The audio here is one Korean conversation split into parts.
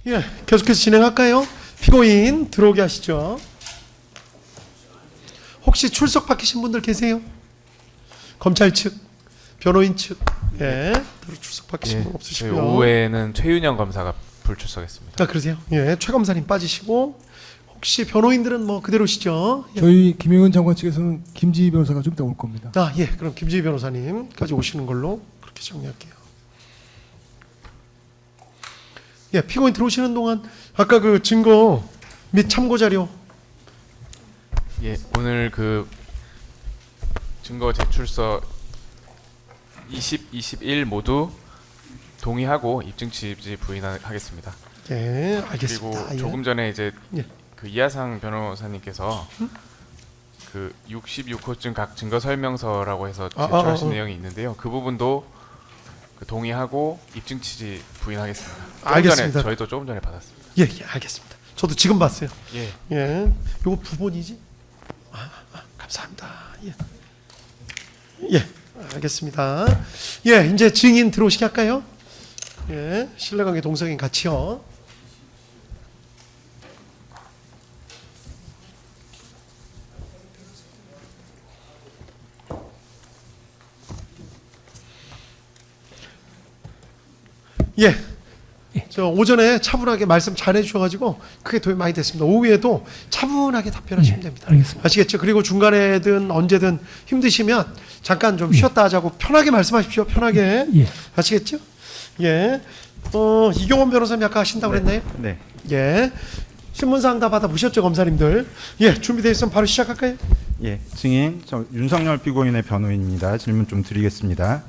예, 계속해서 진행할까요? 피고인 들어오게 하시죠. 혹시 출석 바뀌신 분들 계세요? 검찰 측, 변호인 측, 예, 출석 바뀌신 분 없으시고요. 오후에는 최윤영 검사가 불출석했습니다. 아, 그러세요? 예, 최 검사님 빠지시고 혹시 변호인들은 뭐 그대로시죠? 예. 저희 김영은 장관 측에서는 김지희 변호사가 좀 이따 올 겁니다. 아, 예, 그럼 김지희 변호사님까지 오시는 걸로 그렇게 정리할게요. 예, 피고인 들어오시는 동안 아까 그 증거 및 참고 자료. 예, 오늘 그 증거 제출서 20, 21 모두 동의하고 입증 취지 부인하겠습니다. 예, 알겠습니다. 그리고 조금 전에 이제 예. 그 이하상 변호사님께서 그 66호증 각 증거 설명서라고 해서 제출하신 내용이 있는데요. 그 부분도 그 동의하고 입증 취지 부인하겠습니다. 알겠습니다. 전에 저희도 조금 전에 받았습니다. 예, 예, 알겠습니다. 저도 지금 봤어요. 예. 예, 요거 부본이지? 감사합니다. 예, 예, 알겠습니다. 예, 이제 증인 들어오시게 할까요? 예, 신뢰관계 동석인 같이요. 예. 저 오전에 차분하게 말씀 잘 해주셔가지고 크게 도움이 많이 됐습니다. 오후에도 차분하게 답변하시면 됩니다. 알겠습니다. 아시겠죠? 그리고 중간에든 언제든 힘드시면 잠깐 좀 쉬었다 하자고 편하게 말씀하십시오. 편하게. 예. 아시겠죠? 예. 이경원 변호사님 아까 하신다고 그랬나요? 네. 예. 신문사항 다 받아보셨죠, 검사님들? 예, 준비되어 있으면 바로 시작할까요? 예, 증인 저 윤석열 피고인의 변호인입니다. 질문 좀 드리겠습니다.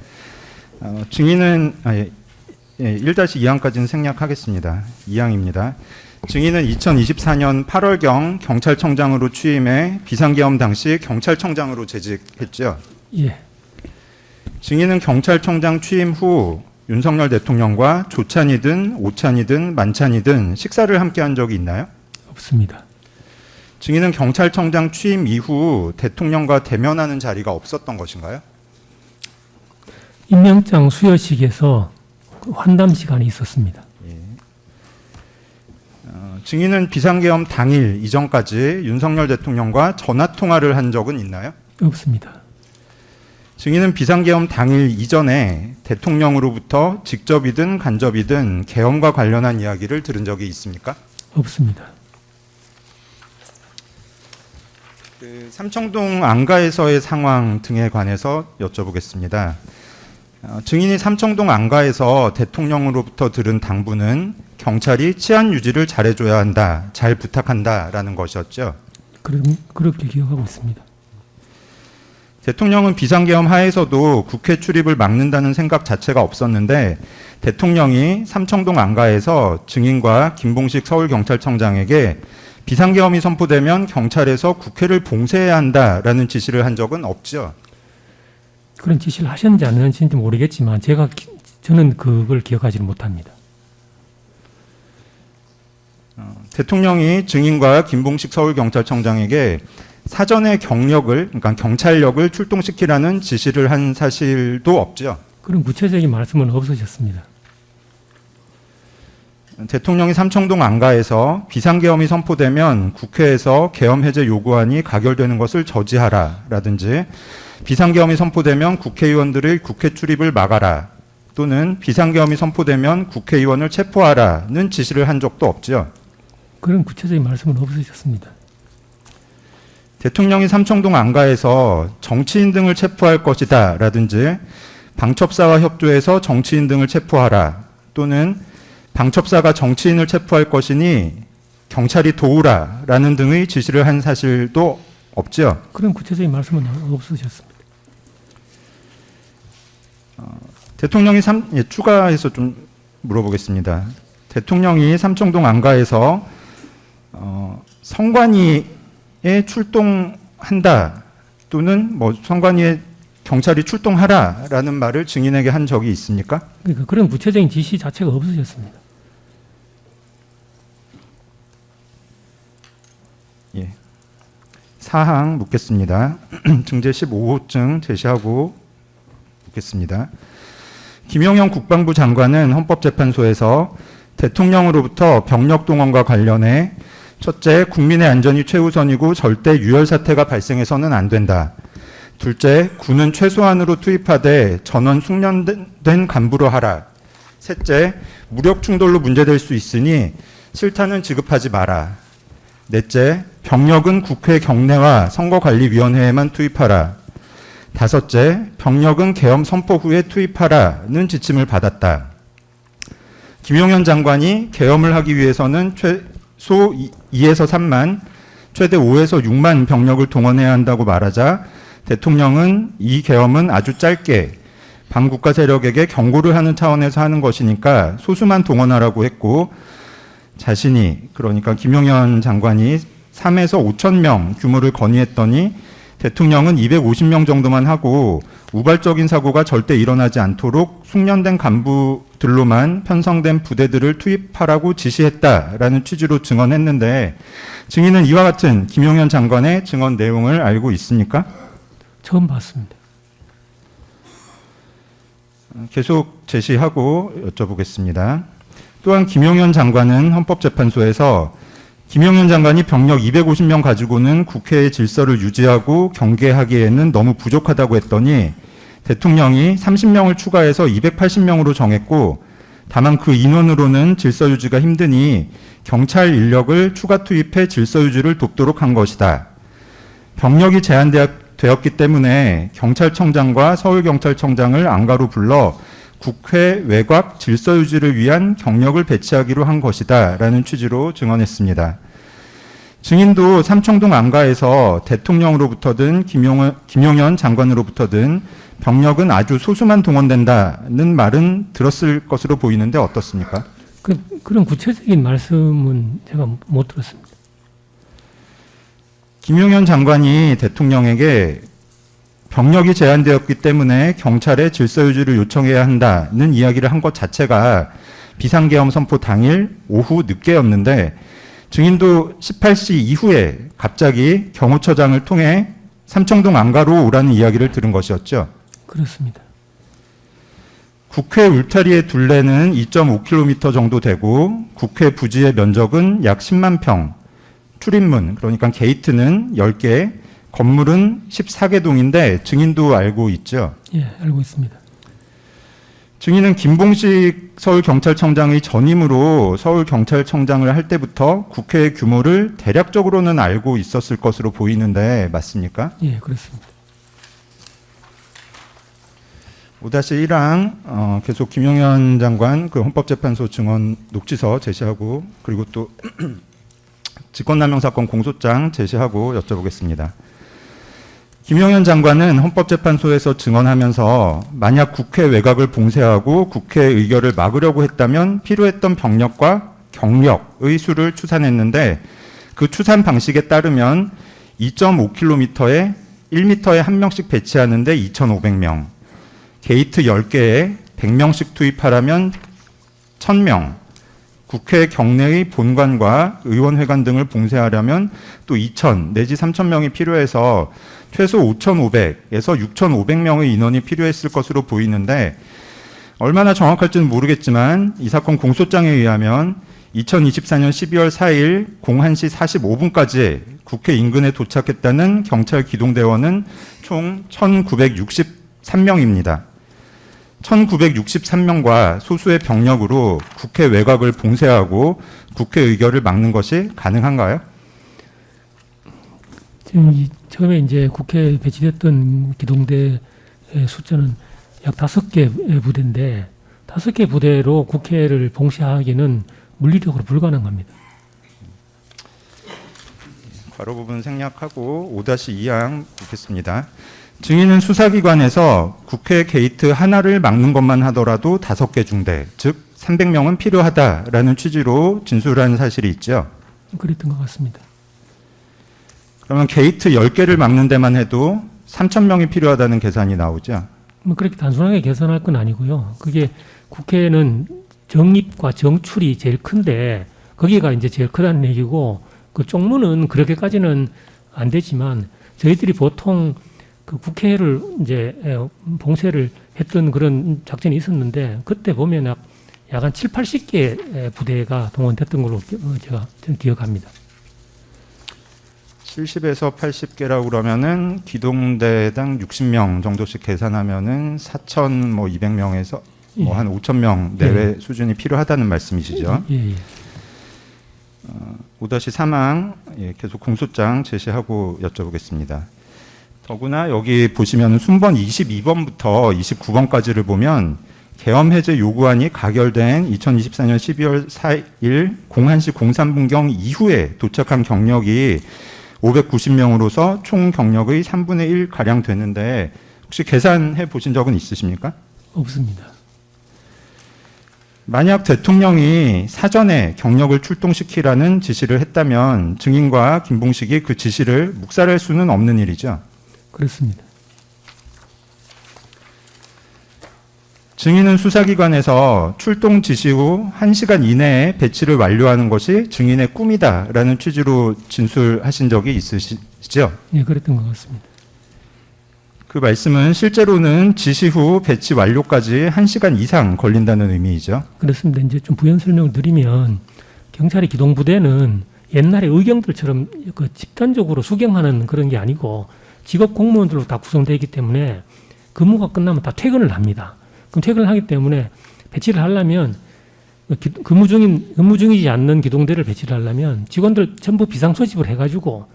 증인은 1-2항까지는 생략하겠습니다. 2항입니다. 증인은 2024년 8월경 경찰청장으로 취임해 비상계엄 당시 경찰청장으로 재직했죠. 예. 증인은 경찰청장 취임 후 윤석열 대통령과 조찬이든 오찬이든 만찬이든 식사를 함께 한 적이 있나요? 없습니다. 증인은 경찰청장 취임 이후 대통령과 대면하는 자리가 없었던 것인가요? 임명장 수여식에서 그 환담 시간이 있었습니다. 증인은 비상계엄 당일 이전까지 윤석열 대통령과 전화통화를 한 적은 있나요? 없습니다. 증인은 비상계엄 당일 이전에 대통령으로부터 직접이든 간접이든 계엄과 관련한 이야기를 들은 적이 있습니까? 없습니다. 그 삼청동 안가에서의 상황 등에 관해서 여쭤보겠습니다. 증인이 삼청동 안가에서 대통령으로부터 들은 당부는 경찰이 치안 유지를 잘해줘야 한다, 잘 부탁한다라는 것이었죠. 그렇게 기억하고 있습니다. 대통령은 비상계엄 하에서도 국회 출입을 막는다는 생각 자체가 없었는데 대통령이 삼청동 안가에서 증인과 김봉식 서울경찰청장에게 비상계엄이 선포되면 경찰에서 국회를 봉쇄해야 한다라는 지시를 한 적은 없죠. 그런 지시를 하셨는지 안 하셨는지 모르겠지만 저는 그걸 기억하지 못합니다. 대통령이 증인과 김봉식 서울경찰청장에게 사전에 그러니까 경찰력을 출동시키라는 지시를 한 사실도 없죠. 그런 구체적인 말씀은 없으셨습니다. 대통령이 삼청동 안가에서 비상계엄이 선포되면 국회에서 계엄 해제 요구안이 가결되는 것을 저지하라라든지 비상계엄이 선포되면 국회의원들의 국회 출입을 막아라 또는 비상계엄이 선포되면 국회의원을 체포하라는 지시를 한 적도 없죠. 그런 구체적인 말씀은 없으셨습니다. 대통령이 삼청동 안가에서 정치인 등을 체포할 것이다 라든지 방첩사와 협조해서 정치인 등을 체포하라 또는 방첩사가 정치인을 체포할 것이니 경찰이 도우라 라는 등의 지시를 한 사실도 없죠. 그런 구체적인 말씀은 없으셨습니다. 대통령이 추가해서 좀 물어보겠습니다. 대통령이 삼청동 안가에서 성관위에 출동한다 또는 뭐 성관위에 경찰이 출동하라라는 말을 증인에게 한 적이 있습니까? 그러니까 그런 구체적인 지시 자체가 없으셨습니다. 예. 사항 묻겠습니다. 증제 15호증 제시하고 묻겠습니다. 김용현 국방부 장관은 헌법재판소에서 대통령으로부터 병력 동원과 관련해 첫째, 국민의 안전이 최우선이고 절대 유혈 사태가 발생해서는 안 된다. 둘째, 군은 최소한으로 투입하되 전원 숙련된 간부로 하라. 셋째, 무력 충돌로 문제될 수 있으니 실탄은 지급하지 마라. 넷째, 병력은 국회 경내와 선거관리위원회에만 투입하라. 다섯째, 병력은 계엄 선포 후에 투입하라는 지침을 받았다. 김용현 장관이 계엄을 하기 위해서는 최소 2에서 3만, 최대 5에서 6만 병력을 동원해야 한다고 말하자 대통령은 이 계엄은 아주 짧게 반국가 세력에게 경고를 하는 차원에서 하는 것이니까 소수만 동원하라고 했고, 자신이, 그러니까 김용현 장관이 3에서 5천 명 규모를 건의했더니 대통령은 250명 정도만 하고 우발적인 사고가 절대 일어나지 않도록 숙련된 간부들로만 편성된 부대들을 투입하라고 지시했다라는 취지로 증언했는데, 증인은 이와 같은 김용현 장관의 증언 내용을 알고 있습니까? 처음 봤습니다. 계속 제시하고 여쭤보겠습니다. 또한 김용현 장관은 헌법재판소에서 김용현 장관이 병력 250명 가지고는 국회의 질서를 유지하고 경계하기에는 너무 부족하다고 했더니 대통령이 30명을 추가해서 280명으로 정했고, 다만 그 인원으로는 질서 유지가 힘드니 경찰 인력을 추가 투입해 질서 유지를 돕도록 한 것이다. 병력이 제한되었기 때문에 경찰청장과 서울경찰청장을 안가로 불러 국회 외곽 질서 유지를 위한 경력을 배치하기로 한 것이다 라는 취지로 증언했습니다. 증인도 삼청동 안가에서 대통령으로부터든 김용현 장관으로부터든 병력은 아주 소수만 동원된다는 말은 들었을 것으로 보이는데 어떻습니까? 그런 구체적인 말씀은 제가 못 들었습니다. 김용현 장관이 대통령에게 병력이 제한되었기 때문에 경찰의 질서 유지를 요청해야 한다는 이야기를 한 것 자체가 비상계엄 선포 당일 오후 늦게였는데, 증인도 18시 이후에 갑자기 경호처장을 통해 삼청동 안가로 오라는 이야기를 들은 것이었죠. 그렇습니다. 국회 울타리의 둘레는 2.5km 정도 되고 국회 부지의 면적은 약 10만 평, 출입문, 그러니까 게이트는 10개, 건물은 14개 동인데 증인도 알고 있죠? 예, 알고 있습니다. 증인은 김봉식 서울경찰청장의 전임으로 서울경찰청장을 할 때부터 국회의 규모를 대략적으로는 알고 있었을 것으로 보이는데 맞습니까? 예, 그렇습니다. 5-1항 계속 김용현 장관 그 헌법재판소 증언 녹취서 제시하고, 그리고 또 직권남용 사건 공소장 제시하고 여쭤보겠습니다. 김용현 장관은 헌법재판소에서 증언하면서 만약 국회 외곽을 봉쇄하고 국회 의결을 막으려고 했다면 필요했던 병력과 경력의 수를 추산했는데, 그 추산 방식에 따르면 2.5km에 1m에 한 명씩 배치하는데 2,500명, 게이트 10개에 100명씩 투입하라면 1,000명, 국회 경내의 본관과 의원회관 등을 봉쇄하려면 또 2,000 내지 3,000명이 필요해서 최소 5,500에서 6,500명의 인원이 필요했을 것으로 보이는데, 얼마나 정확할지는 모르겠지만 이 사건 공소장에 의하면 2024년 12월 4일 01시 45분까지 국회 인근에 도착했다는 경찰 기동대원은 총 1,963명입니다. 1,963명과 소수의 병력으로 국회 외곽을 봉쇄하고 국회 의결을 막는 것이 가능한가요? 지금 처음에 이제 국회에 배치됐던 기동대 숫자는 약 5개 부대인데 5개 부대로 국회를 봉쇄하기는 물리적으로 불가능합니다. 괄호 부분 생략하고 5-2항 보겠습니다. 증인은 수사기관에서 국회 게이트 하나를 막는 것만 하더라도 5개 중대, 즉 300명은 필요하다라는 취지로 진술한 사실이 있죠. 그랬던 것 같습니다. 그러면 게이트 10개를 막는 데만 해도 3,000명이 필요하다는 계산이 나오죠. 뭐 그렇게 단순하게 계산할 건 아니고요. 그게 국회는 정입과 정출이 제일 큰데 거기가 이제 제일 크다는 얘기고, 그 쪽문은 그렇게까지는 안 되지만 저희들이 보통 그 국회를 이제 봉쇄를 했던 그런 작전이 있었는데, 그때 보면 약 약 한 7, 80개 부대가 동원됐던 걸로 제가 기억합니다. 70에서 80개라고 그러면은 기동대당 60명 정도씩 계산하면은 4,200명에서 뭐 한 5,000명 내외 수준이 필요하다는 말씀이시죠? 예, 예. 5-3항 계속 공소장 제시하고 여쭤보겠습니다. 더구나 여기 보시면 순번 22번부터 29번까지를 보면 계엄 해제 요구안이 가결된 2024년 12월 4일 01시 03분경 이후에 도착한 경력이 590명으로서 총 경력의 3분의 1 가량 되는데 혹시 계산해 보신 적은 있으십니까? 없습니다. 만약 대통령이 사전에 경력을 출동시키라는 지시를 했다면 증인과 김봉식이 그 지시를 묵살할 수는 없는 일이죠. 그렇습니다. 증인은 수사기관에서 출동 지시 후 1시간 이내에 배치를 완료하는 것이 증인의 꿈이다라는 취지로 진술하신 적이 있으시죠? 예, 그랬던 것 같습니다. 그 말씀은 실제로는 지시 후 배치 완료까지 1시간 이상 걸린다는 의미이죠. 그렇습니다. 이제 좀 부연 설명을 드리면 경찰의 기동부대는 옛날에 의경들처럼 그 집단적으로 수경하는 그런 게 아니고 직업 공무원들로 다 구성되어 있기 때문에 근무가 끝나면 다 퇴근을 합니다. 그럼 퇴근을 하기 때문에 배치를 하려면 근무 중이지 않는 기동대를 배치를 하려면 직원들 전부 비상소집을 해가지고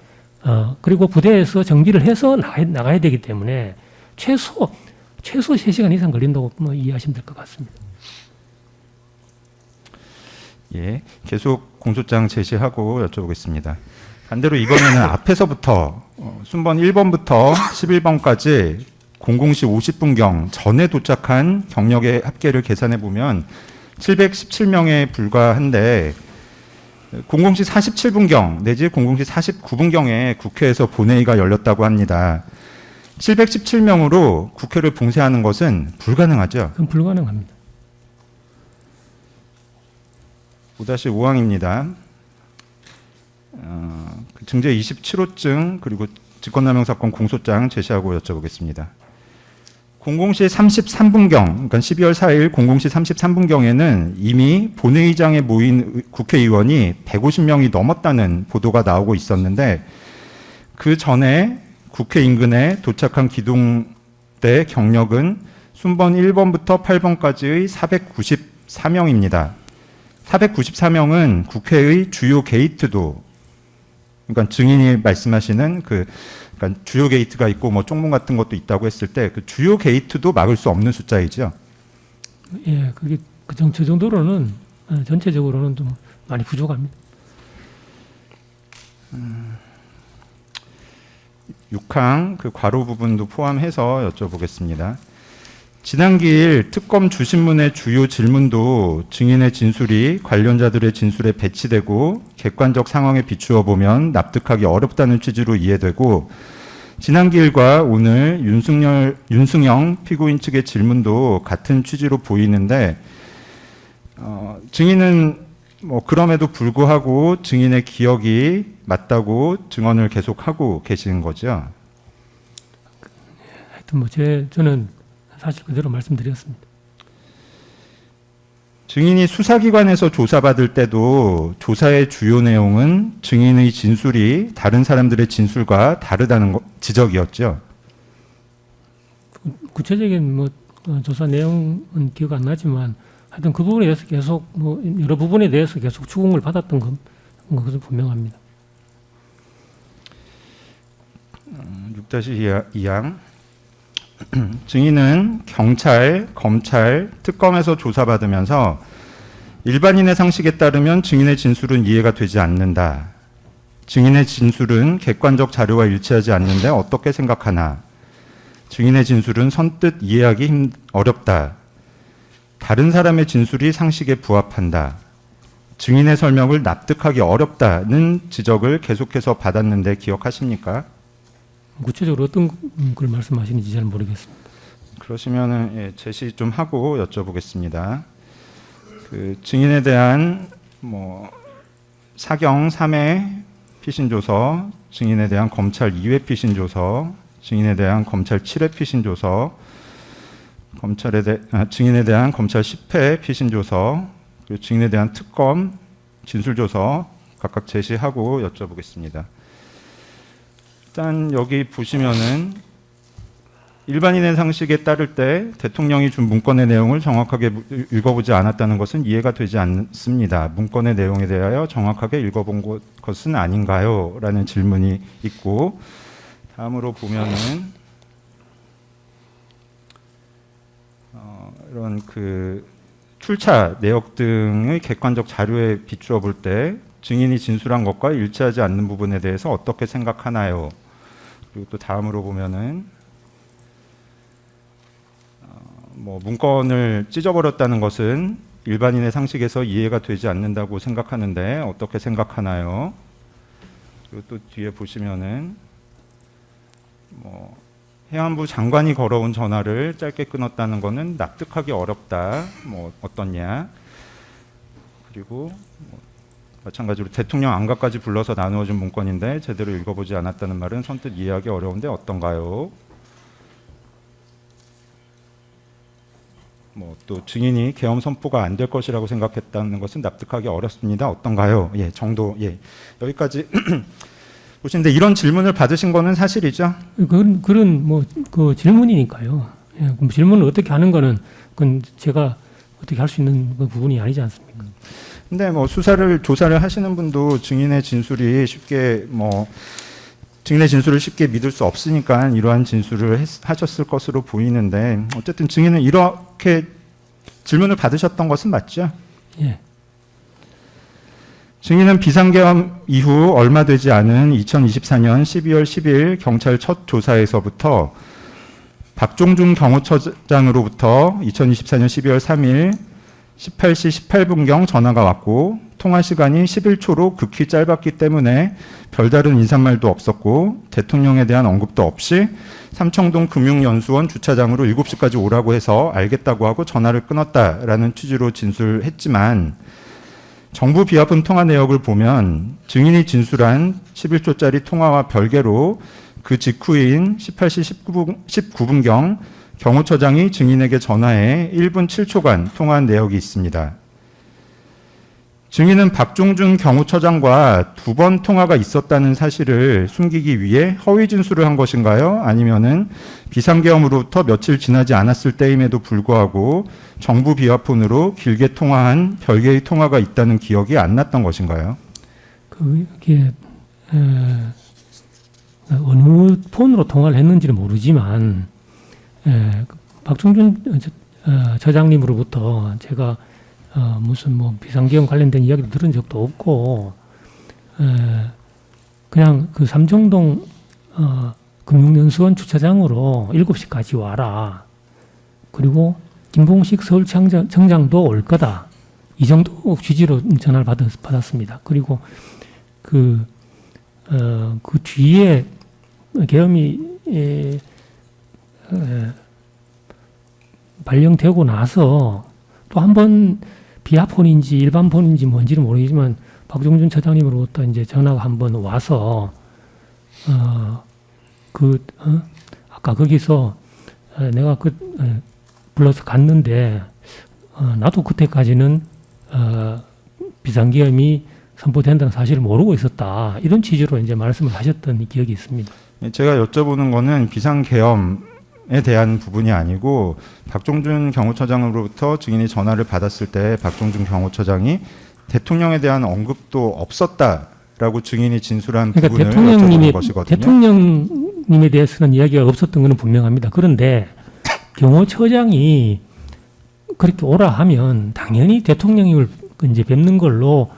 그리고 부대에서 정비를 해서 나가야 되기 때문에 최소 3시간 이상 걸린다고 뭐 이해하시면 될 것 같습니다. 예, 계속 공소장 제시하고 여쭤보겠습니다. 반대로 이번에는 앞에서부터 순번 1번부터 11번까지 00시 50분경 전에 도착한 경력의 합계를 계산해 보면 717명에 불과한데 00시 47분경 내지 00시 49분경에 국회에서 본회의가 열렸다고 합니다. 717명으로 국회를 봉쇄하는 것은 불가능하죠? 그건 불가능합니다. 5-5항입니다. 증제 27호증 그리고 직권남용 사건 공소장 제시하고 여쭤보겠습니다. 00시 33분경, 그러니까 12월 4일 00시 33분경에는 이미 본회의장에 모인 국회의원이 150명이 넘었다는 보도가 나오고 있었는데 그 전에 국회 인근에 도착한 기동대 경력은 순번 1번부터 8번까지의 494명입니다. 494명은 국회의 주요 게이트도, 그러니까 증인이 말씀하시는 그러니까 주요 게이트가 있고 뭐 쪽문 같은 것도 있다고 했을 때 그 주요 게이트도 막을 수 없는 숫자이죠. 예, 그게 저 정도로는 전체적으로는 좀 많이 부족합니다. 6항 그 괄호 부분도 포함해서 여쭤보겠습니다. 지난 기일 특검 주신문의 주요 질문도 증인의 진술이 관련자들의 진술에 배치되고 객관적 상황에 비추어 보면 납득하기 어렵다는 취지로 이해되고 지난 기일과 오늘 윤승영 피고인 측의 질문도 같은 취지로 보이는데 증인은 뭐 그럼에도 불구하고 증인의 기억이 맞다고 증언을 계속하고 계시는 거죠. 하여튼 뭐 저는 사실 그대로 말씀드렸습니다. 증인이 수사기관에서 조사받을 때도 조사의 주요 내용은 증인의 진술이 다른 사람들의 진술과 다르다는 지적이었죠. 구체적인 뭐 조사 내용은 기억 안 나지만 하여튼 그 부분에 대해서 계속 뭐 여러 부분에 대해서 계속 추궁을 받았던 것은 분명합니다. 6-2항 증인은 경찰, 검찰, 특검에서 조사받으면서 일반인의 상식에 따르면 증인의 진술은 이해가 되지 않는다. 증인의 진술은 객관적 자료와 일치하지 않는데 어떻게 생각하나? 증인의 진술은 선뜻 이해하기 어렵다. 다른 사람의 진술이 상식에 부합한다. 증인의 설명을 납득하기 어렵다는 지적을 계속해서 받았는데 기억하십니까? 구체적으로 어떤 걸 말씀하시는지 잘 모르겠습니다. 그러시면은 예, 제시 좀 하고 여쭤보겠습니다. 그 증인에 대한 뭐 사경 3회 피신 조서, 증인에 대한 검찰 2회 피신 조서, 증인에 대한 검찰 7회 피신 조서, 증인에 대한 검찰 10회 피신조서, 그리고 증인에 대한 특검 진술조서 각각 제시하고 여쭤보겠습니다. 일단 여기 보시면은 일반인의 상식에 따를 때 대통령이 준 문건의 내용을 정확하게 읽어보지 않았다는 것은 이해가 되지 않습니다. 문건의 내용에 대하여 정확하게 읽어본 것은 아닌가요? 라는 질문이 있고, 다음으로 보면은 이런 그 출처 내역 등의 객관적 자료에 비추어 볼 때 증인이 진술한 것과 일치하지 않는 부분에 대해서 어떻게 생각하나요? 그리고 또 다음으로 보면은 뭐 문건을 찢어버렸다는 것은 일반인의 상식에서 이해가 되지 않는다고 생각하는데 어떻게 생각하나요? 그리고 또 뒤에 보시면은 뭐 해안부 장관이 걸어온 전화를 짧게 끊었다는 것은 납득하기 어렵다. 뭐 어떻냐? 그리고 뭐 마찬가지로 대통령 안가까지 불러서 나누어준 문건인데 제대로 읽어보지 않았다는 말은 선뜻 이해하기 어려운데 어떤가요? 뭐 또 증인이 계엄 선포가 안 될 것이라고 생각했다는 것은 납득하기 어렵습니다. 어떤가요? 예, 정도 예 여기까지 보시는데 이런 질문을 받으신 거는 사실이죠? 그런 뭐 그 질문이니까요. 예, 그럼 질문을 어떻게 하는 거는 그건 제가 어떻게 할 수 있는 그 부분이 아니지 않습니까? 근데 뭐 조사를 하시는 분도 증인의 진술을 쉽게 믿을 수 없으니까 이러한 진술을 하셨을 것으로 보이는데 어쨌든 증인은 이렇게 질문을 받으셨던 것은 맞죠? 예. 증인은 비상계엄 이후 얼마 되지 않은 2024년 12월 10일 경찰 첫 조사에서부터 박종준 경호처장으로부터 2024년 12월 3일 18시 18분경 전화가 왔고 통화 시간이 11초로 극히 짧았기 때문에 별다른 인사말도 없었고 대통령에 대한 언급도 없이 삼청동 금융연수원 주차장으로 7시까지 오라고 해서 알겠다고 하고 전화를 끊었다라는 취지로 진술했지만 정부 비하폰 통화 내역을 보면 증인이 진술한 11초짜리 통화와 별개로 그 직후인 18시 19분경 경호처장이 증인에게 전화해 1분 7초간 통화한 내역이 있습니다. 증인은 박종준 경호처장과 2번 통화가 있었다는 사실을 숨기기 위해 허위 진술을 한 것인가요? 아니면은 비상계엄으로부터 며칠 지나지 않았을 때임에도 불구하고 정부 비화폰으로 길게 통화한 별개의 통화가 있다는 기억이 안 났던 것인가요? 그게 어느 폰으로 통화를 했는지는 모르지만 박종준 처장님으로부터 제가 무슨 뭐 비상계엄 관련된 이야기를 들은 적도 없고 그냥 그 삼청동 금융연수원 주차장으로 7시까지 와라. 그리고 김봉식 서울청장도 올 거다. 이 정도 취지로 전화를 받았습니다. 그리고 그 뒤에 계엄이 발령되고 나서 또 한 번 비하폰인지 일반 폰인지 뭔지는 모르겠지만 박종준 처장님으로부터 이제 전화가 한 번 와서 아까 거기서 내가 불러서 갔는데 나도 그때까지는 비상계엄이 선포된다는 사실을 모르고 있었다. 이런 취지로 이제 말씀을 하셨던 기억이 있습니다. 제가 여쭤보는 거는 비상계엄에 대한 부분이 아니고 박종준 경호처장으로부터 증인이 전화를 받았을 때 박종준 경호처장이 대통령에 대한 언급도 없었다라고 증인이 진술한 부분을 여쭤보는 것이거든요. 대통령님에 대해서는 이야기가 없었던 것은 분명합니다. 그런데 경호처장이 그렇게 오라 하면 당연히 대통령을 이제 뵙는 걸로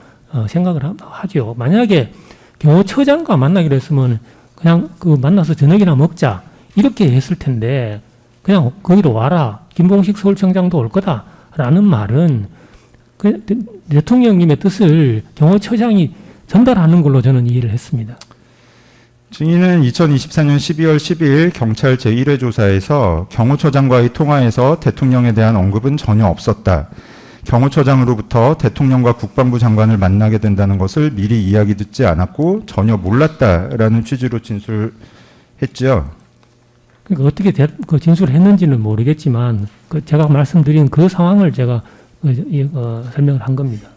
생각을 하죠. 만약에 경호처장과 만나기로 했으면 그냥 만나서 저녁이나 먹자 이렇게 했을 텐데 그냥 거기로 와라. 김봉식 서울청장도 올 거다라는 말은 대통령님의 뜻을 경호처장이 전달하는 걸로 저는 이해를 했습니다. 증인은 2024년 12월 10일 경찰 제1회 조사에서 경호처장과의 통화에서 대통령에 대한 언급은 전혀 없었다. 경호처장으로부터 대통령과 국방부 장관을 만나게 된다는 것을 미리 이야기 듣지 않았고 전혀 몰랐다라는 취지로 진술했죠. 그러니까 어떻게 그 진술을 했는지는 모르겠지만 그 제가 말씀드린 그 상황을 제가 설명을 한 겁니다.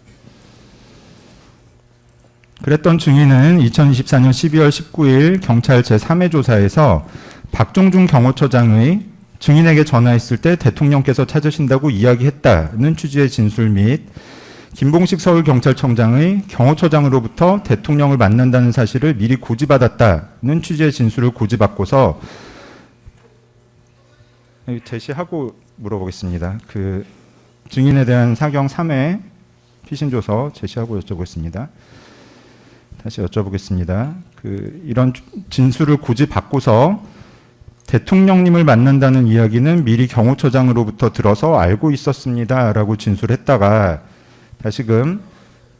그랬던 증인은 2024년 12월 19일 경찰 제3회 조사에서 박종준 경호처장의 증인에게 전화했을 때 대통령께서 찾으신다고 이야기했다는 취지의 진술 및 김봉식 서울경찰청장의 경호처장으로부터 대통령을 만난다는 사실을 미리 고지받았다는 취지의 진술을 고지받고서 제시하고 물어보겠습니다. 그 증인에 대한 사경 3회 피신조서 제시하고 여쭤보겠습니다. 다시 여쭤보겠습니다. 이런 진술을 고지받고서 대통령님을 만난다는 이야기는 미리 경호처장으로부터 들어서 알고 있었습니다라고 진술했다가 다시금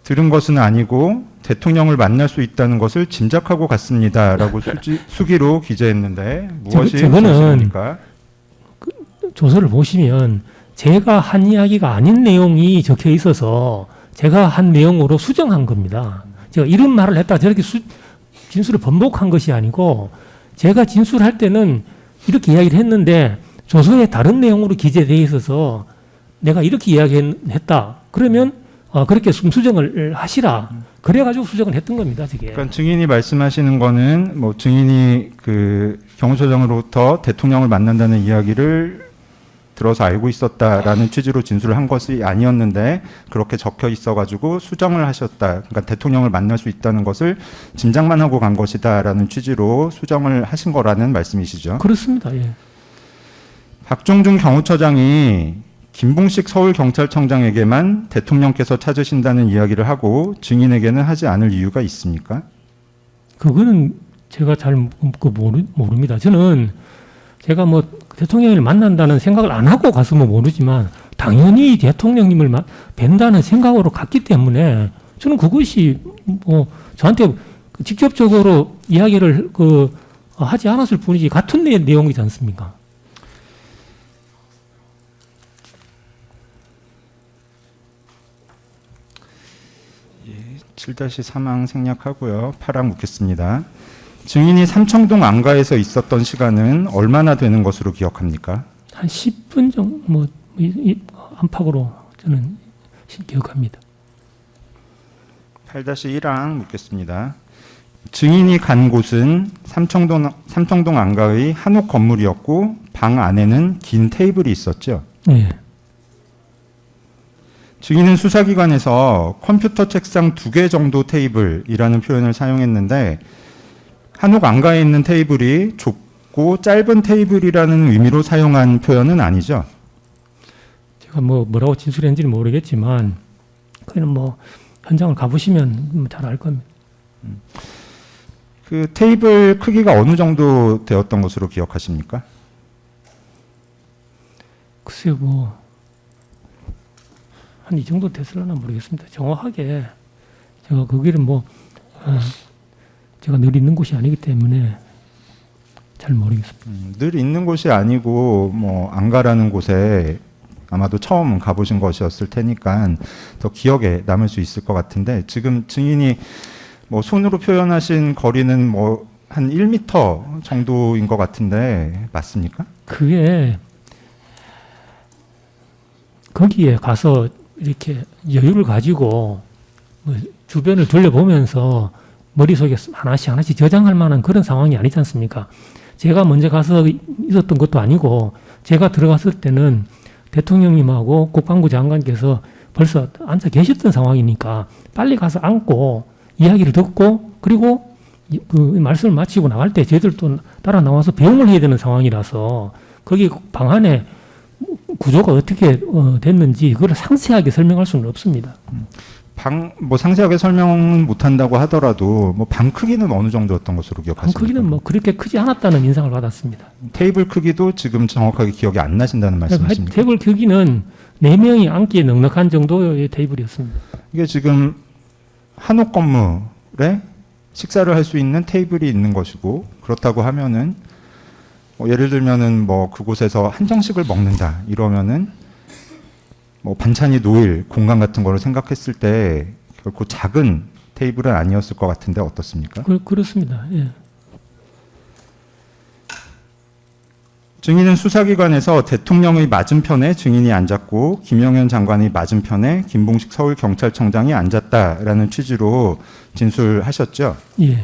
들은 것은 아니고 대통령을 만날 수 있다는 것을 짐작하고 갔습니다라고 수기로 기재했는데 무엇이 사실입니까? 조서를 보시면 제가 한 이야기가 아닌 내용이 적혀 있어서 제가 한 내용으로 수정한 겁니다. 제가 이런 말을 했다 저렇게 진술을 번복한 것이 아니고 제가 진술할 때는 이렇게 이야기를 했는데 조서에 다른 내용으로 기재되어 있어서 내가 이렇게 이야기했다. 그러면 그렇게 수정을 하시라. 그래가지고 수정을 했던 겁니다. 저게. 그러니까 증인이 말씀하시는 거는 뭐 증인이 그 경호처장으로부터 대통령을 만난다는 이야기를 들어서 알고 있었다라는 취지로 진술을 한 것이 아니었는데 그렇게 적혀 있어가지고 수정을 하셨다. 그러니까 대통령을 만날 수 있다는 것을 짐작만 하고 간 것이다라는 취지로 수정을 하신 거라는 말씀이시죠? 그렇습니다. 예. 박종준 경호처장이 김봉식 서울경찰청장에게만 대통령께서 찾으신다는 이야기를 하고 증인에게는 하지 않을 이유가 있습니까? 그거는 제가 잘 모릅니다. 저는 제가 뭐 대통령을 만난다는 생각을 안 하고 갔으면 모르지만 당연히 대통령님을 뵌다는 생각으로 갔기 때문에 저는 그것이 뭐 저한테 직접적으로 이야기를 하지 않았을 뿐이지 같은 내용이지 않습니까? 예, 7-3항 생략하고요. 8항 묻겠습니다. 증인이 삼청동 안가에서 있었던 시간은 얼마나 되는 것으로 기억합니까? 한 10분 정도 뭐 안팎으로 저는 기억합니다. 8-1항 묻겠습니다. 증인이 간 곳은 삼청동 안가의 한옥 건물이었고 방 안에는 긴 테이블이 있었죠. 네. 증인은 수사기관에서 컴퓨터 책상 2개 정도 테이블이라는 표현을 사용했는데 한옥 안가에 있는 테이블이 좁고 짧은 테이블이라는 의미로 사용한 표현은 아니죠? 제가 뭐라고 진술했는지는 모르겠지만 그는 뭐 현장을 가보시면 잘 알 겁니다. 그 테이블 크기가 어느 정도 되었던 것으로 기억하십니까? 글쎄요, 뭐 한 이 정도 됐을려나 모르겠습니다. 정확하게 제가 거기를 제가 늘 있는 곳이 아니기 때문에 잘 모르겠습니다. 늘 있는 곳이 아니고 뭐 안가라는 곳에 아마도 처음 가보신 것이었을 테니까 더 기억에 남을 수 있을 것 같은데 지금 증인이 뭐 손으로 표현하신 거리는 뭐 한 1m 정도인 것 같은데 맞습니까? 그게 거기에 가서 이렇게 여유를 가지고 뭐 주변을 둘러보면서 머릿속에 하나씩 저장할 만한 그런 상황이 아니지 않습니까? 제가 먼저 가서 있었던 것도 아니고 제가 들어갔을 때는 대통령님하고 국방부 장관께서 벌써 앉아 계셨던 상황이니까 빨리 가서 앉고 이야기를 듣고 그리고 그 말씀을 마치고 나갈 때 저희들도 따라 나와서 배웅을 해야 되는 상황이라서 거기 방 안에 구조가 어떻게 됐는지 그걸 상세하게 설명할 수는 없습니다. 뭐 상세하게 설명은 못한다고 하더라도 뭐 방 크기는 어느 정도였던 것으로 방 기억하십니까? 크기는 뭐 그렇게 크지 않았다는 인상을 받았습니다. 테이블 크기도 지금 정확하게 기억이 안 나신다는 말씀이십니까? 테이블 크기는 4명이 앉기에 넉넉한 정도의 테이블이었습니다. 이게 지금 한옥 건물에 식사를 할 수 있는 테이블이 있는 것이고 그렇다고 하면은 뭐 예를 들면은 뭐 그곳에서 한정식을 먹는다 이러면은 뭐 반찬이 놓일 공간 같은 거를 생각했을 때 결코 작은 테이블은 아니었을 것 같은데 어떻습니까? 그렇습니다. 예. 증인은 수사기관에서 대통령의 맞은편에 증인이 앉았고 김영현 장관의 맞은편에 김봉식 서울경찰청장이 앉았다라는 취지로 진술하셨죠. 예.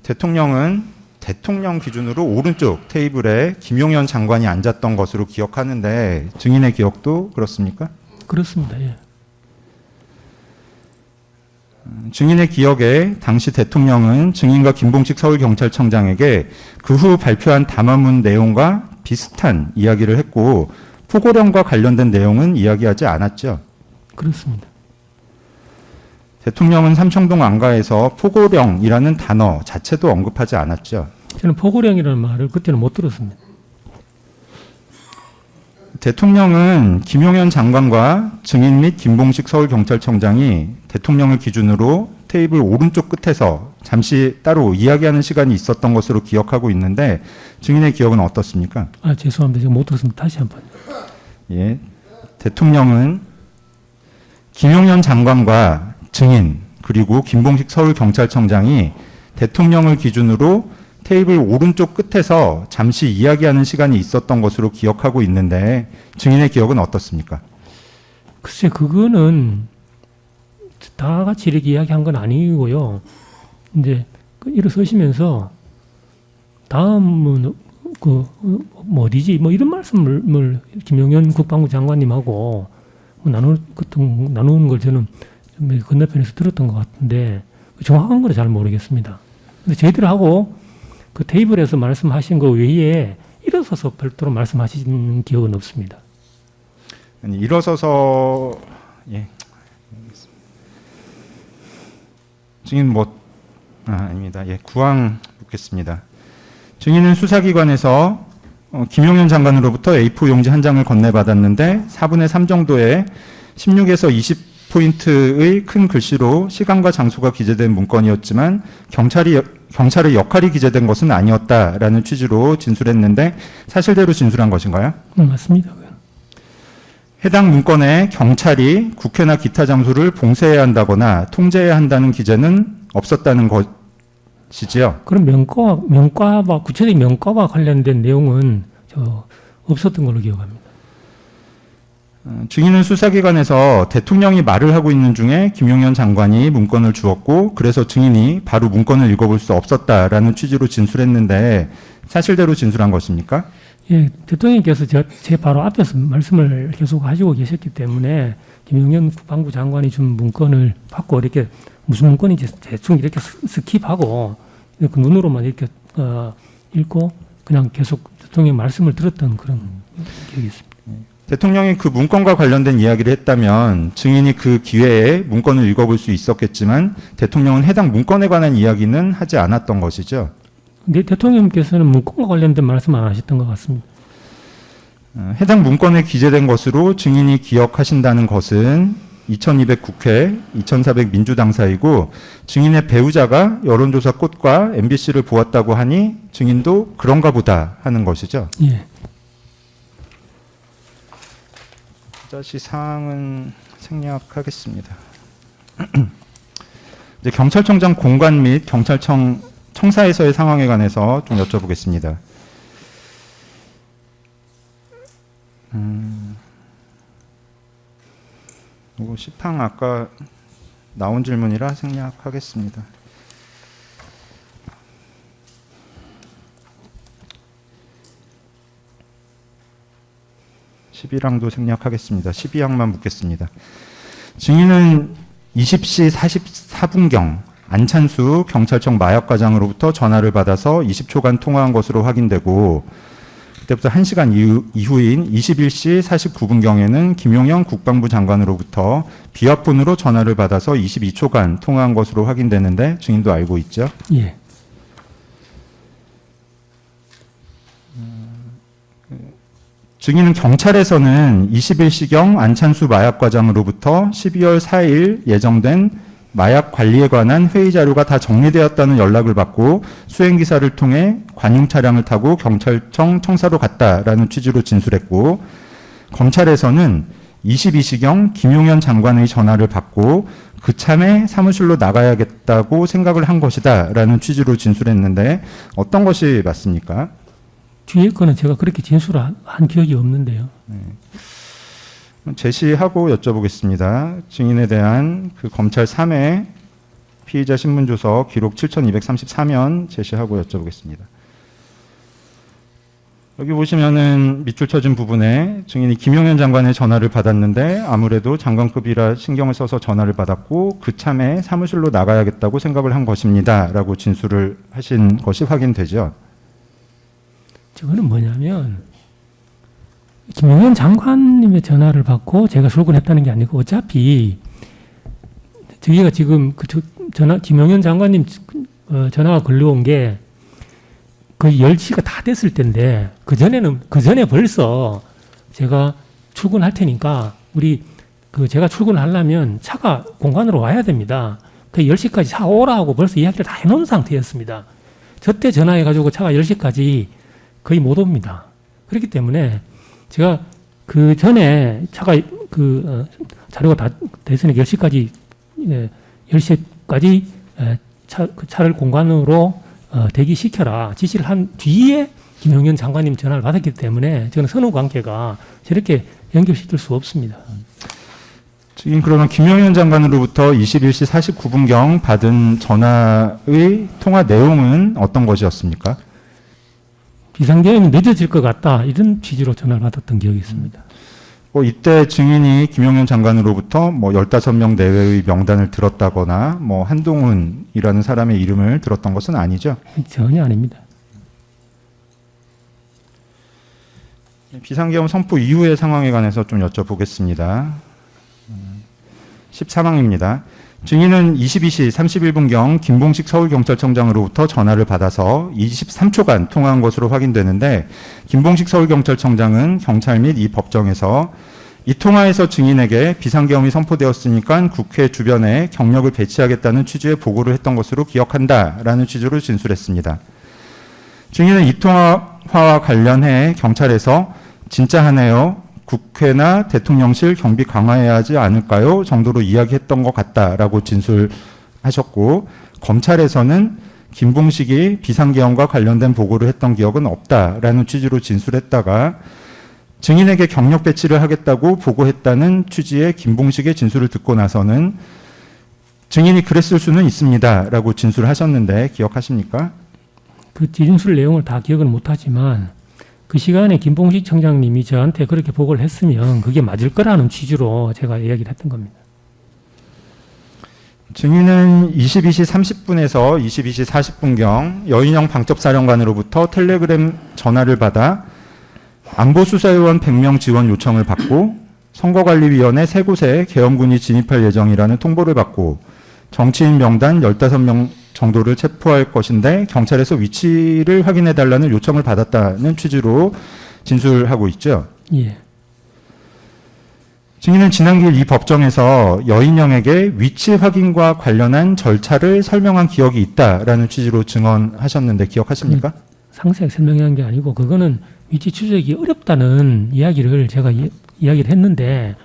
대통령은 대통령 기준으로 오른쪽 테이블에 김용현 장관이 앉았던 것으로 기억하는데 증인의 기억도 그렇습니까? 그렇습니다. 예. 증인의 기억에 당시 대통령은 증인과 김봉식 서울경찰청장에게 그 후 발표한 담화문 내용과 비슷한 이야기를 했고 포고령과 관련된 내용은 이야기하지 않았죠. 그렇습니다. 대통령은 삼청동 안가에서 포고령이라는 단어 자체도 언급하지 않았죠. 저는 포고령이라는 말을 그때는 못 들었습니다. 대통령은 김용현 장관과 증인 및 김봉식 서울경찰청장이 대통령을 기준으로 테이블 오른쪽 끝에서 잠시 따로 이야기하는 시간이 있었던 것으로 기억하고 있는데 증인의 기억은 어떻습니까? 아, 죄송합니다. 제가 못 들었습니다. 다시 한번. 예, 대통령은 김용현 장관과 증인 그리고 김봉식 서울경찰청장이 대통령을 기준으로 테이블 오른쪽 끝에서 잠시 이야기하는 시간이 있었던 것으로 기억하고 있는데 증인의 기억은 어떻습니까? 글쎄, 그거는 다 같이 이렇게 이야기한 건 아니고요. 이제 일어서시면서 다음은 뭐 어디지? 뭐 이런 말씀을 김용현 국방부 장관님하고 나누는 걸 저는 건너편에서 들었던 것 같은데 정확한 건 잘 모르겠습니다. 근데 저희들하고 그 테이블에서 말씀하신 거 외에 일어서서 별도로 말씀하신 기억은 없습니다. 아니, 일어서서 예. 증인 아닙니다. 예, 구항 묻겠습니다. 증인은 수사기관에서 김용현 장관으로부터 A4 용지 한 장을 건네받았는데 4분의 3 정도의 16에서 20포인트의 큰 글씨로 시간과 장소가 기재된 문건이었지만 경찰의 역할이 기재된 것은 아니었다라는 취지로 진술했는데 사실대로 진술한 것인가요? 맞습니다. 해당 문건에 경찰이 국회나 기타 장소를 봉쇄해야 한다거나 통제해야 한다는 기재는 없었다는 것이지요. 그럼 명과와 구체적인 명과와 관련된 내용은 없었던 걸로 기억합니다. 증인은 수사기관에서 대통령이 말을 하고 있는 중에 김용현 장관이 문건을 주었고 그래서 증인이 바로 문건을 읽어볼 수 없었다라는 취지로 진술했는데 사실대로 진술한 것입니까? 예, 대통령께서 제 바로 앞에서 말씀을 계속 하시고 계셨기 때문에 김용현 국방부 장관이 준 문건을 받고 이렇게 무슨 문건인지 대충 이렇게 스킵하고 그 눈으로만 이렇게 읽고 그냥 계속 대통령 말씀을 들었던 그런 기억이 있습니다. 대통령이 그 문건과 관련된 이야기를 했다면 증인이 그 기회에 문건을 읽어볼 수 있었겠지만 대통령은 해당 문건에 관한 이야기는 하지 않았던 것이죠. 근데 대통령께서는 문건과 관련된 말씀 안 하셨던 것 같습니다. 해당 문건에 기재된 것으로 증인이 기억하신다는 것은 2200 국회, 2400 민주당사이고 증인의 배우자가 여론조사 꽃과 MBC를 보았다고 하니 증인도 그런가 보다 하는 것이죠. 예. 다시 사항은 생략하겠습니다. 이제 경찰청장 공관 및 경찰청 청사에서의 상황에 관해서 좀 여쭤보겠습니다. 이거 시팡 아까 나온 질문이라 생략하겠습니다. 11항도 생략하겠습니다. 12항만 묻겠습니다. 증인은 20시 44분경 안찬수 경찰청 마약과장으로부터 전화를 받아서 20초간 통화한 것으로 확인되고 그때부터 1시간 이후인 21시 49분경에는 김용현 국방부 장관으로부터 비화폰으로 전화를 받아서 22초간 통화한 것으로 확인되는데 증인도 알고 있죠? 예. 증인은 경찰에서는 21시경 안찬수 마약과장으로부터 12월 4일 예정된 마약 관리에 관한 회의 자료가 다 정리되었다는 연락을 받고 수행기사를 통해 관용 차량을 타고 경찰청 청사로 갔다라는 취지로 진술했고 검찰에서는 22시경 김용현 장관의 전화를 받고 그참에 사무실로 나가야겠다고 생각을 한 것이다라는 취지로 진술했는데 어떤 것이 맞습니까? 뒤에 거는 제가 그렇게 진술한 기억이 없는데요. 제시하고 여쭤보겠습니다. 증인에 대한 그 검찰 3회 피의자 신문조서 기록 7234면 제시하고 여쭤보겠습니다. 여기 보시면은 밑줄 쳐진 부분에 증인이 김용현 장관의 전화를 받았는데 아무래도 장관급이라 신경을 써서 전화를 받았고 그참에 사무실로 나가야겠다고 생각을 한 것입니다. 라고 진술을 하신 것이 확인되죠. 저거는 뭐냐면 김용현 장관님의 전화를 받고 제가 출근했다는 게 아니고 어차피 저기가 지금 김용현 장관님 전화가 걸려온 게 거의 10시가 다 됐을 텐데 그 전에 벌써 제가 출근할 테니까 제가 출근하려면 차가 공간으로 와야 됩니다. 그 10시까지 차 오라 하고 벌써 이야기를 다 해놓은 상태였습니다. 저때 전화해가지고 차가 10시까지 거의 못 옵니다. 그렇기 때문에 제가 그 전에 차가 자료가 다 됐으니 10시까지 10시까지 차를 공간으로 대기시켜라 지시를 한 뒤에 김용현 장관님 전화를 받았기 때문에 저는 선후 관계가 저렇게 연결시킬 수 없습니다. 지금 그러면 김용현 장관으로부터 21시 49분경 받은 전화의 통화 내용은 어떤 것이었습니까? 비상계엄이 늦어질 것 같다 이런 취지로 전화를 받았던 기억이 있습니다. 이때 증인이 김용현 장관으로부터 15명 내외의 명단을 들었다거나 한동훈이라는 사람의 이름을 들었던 것은 아니죠? 전혀 아닙니다. 비상계엄 선포 이후의 상황에 관해서 좀 여쭤보겠습니다. 14항입니다. 증인은 22시 31분경 김봉식 서울경찰청장으로부터 전화를 받아서 23초간 통화한 것으로 확인되는데 김봉식 서울경찰청장은 경찰 및 이 법정에서 이 통화에서 증인에게 비상계엄이 선포되었으니까 국회 주변에 경력을 배치하겠다는 취지의 보고를 했던 것으로 기억한다라는 취지로 진술했습니다. 증인은 이 통화와 관련해 경찰에서 진짜 하네요. 국회나 대통령실 경비 강화해야 하지 않을까요? 정도로 이야기했던 것 같다라고 진술하셨고 검찰에서는 김봉식이 비상계엄과 관련된 보고를 했던 기억은 없다라는 취지로 진술했다가 증인에게 경력 배치를 하겠다고 보고했다는 취지의 김봉식의 진술을 듣고 나서는 증인이 그랬을 수는 있습니다라고 진술하셨는데 기억하십니까? 그 진술 내용을 다 기억은 못하지만 그 시간에 김봉식 청장님이 저한테 그렇게 보고를 했으면 그게 맞을 거라는 취지로 제가 이야기를 했던 겁니다. 증인은 22시 30분에서 22시 40분경 여인영 방첩사령관으로부터 텔레그램 전화를 받아 안보수사요원 100명 지원 요청을 받고 선거관리위원회 3곳에 계엄군이 진입할 예정이라는 통보를 받고 정치인 명단 15명 정도를 체포할 것인데 경찰에서 위치를 확인해달라는 요청을 받았다는 취지로 진술하고 있죠. 예. 증인은 지난길 이 법정에서 여인영에게 위치 확인과 관련한 절차를 설명한 기억이 있다라는 취지로 증언하셨는데 기억하십니까? 상세하게 설명한 게 아니고 그거는 위치 추적이 어렵다는 이야기를 제가 이야기를 했는데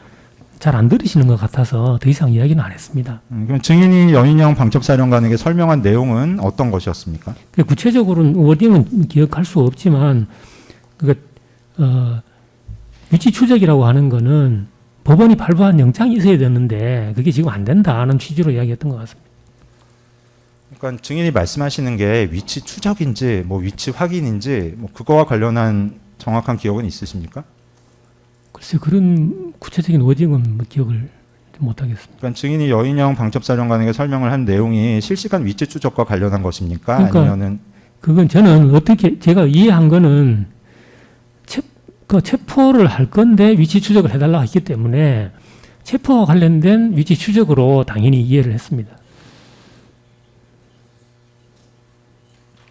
잘 안 들으시는 것 같아서 더 이상 이야기는 안 했습니다. 그럼 증인이 여인영 방첩사령관에게 설명한 내용은 어떤 것이었습니까? 구체적으로는 워딩은 기억할 수 없지만 위치 추적이라고 하는 거는 법원이 발부한 영장이 있어야 되는데 그게 지금 안 된다는 취지로 이야기했던 것 같습니다. 그러니까 증인이 말씀하시는 게 위치 추적인지 위치 확인인지 그거와 관련한 정확한 기억은 있으십니까? 글쎄 그런 구체적인 워딩은 기억을 못하겠습니다. 그러니까 증인이 여인영 방첩사령관에게 설명을 한 내용이 실시간 위치 추적과 관련한 것입니까? 그러니까 아니면은 그건 저는 어떻게 제가 이해한 거는 체포를 할 건데 위치 추적을 해달라 했기 때문에 체포와 관련된 위치 추적으로 당연히 이해를 했습니다.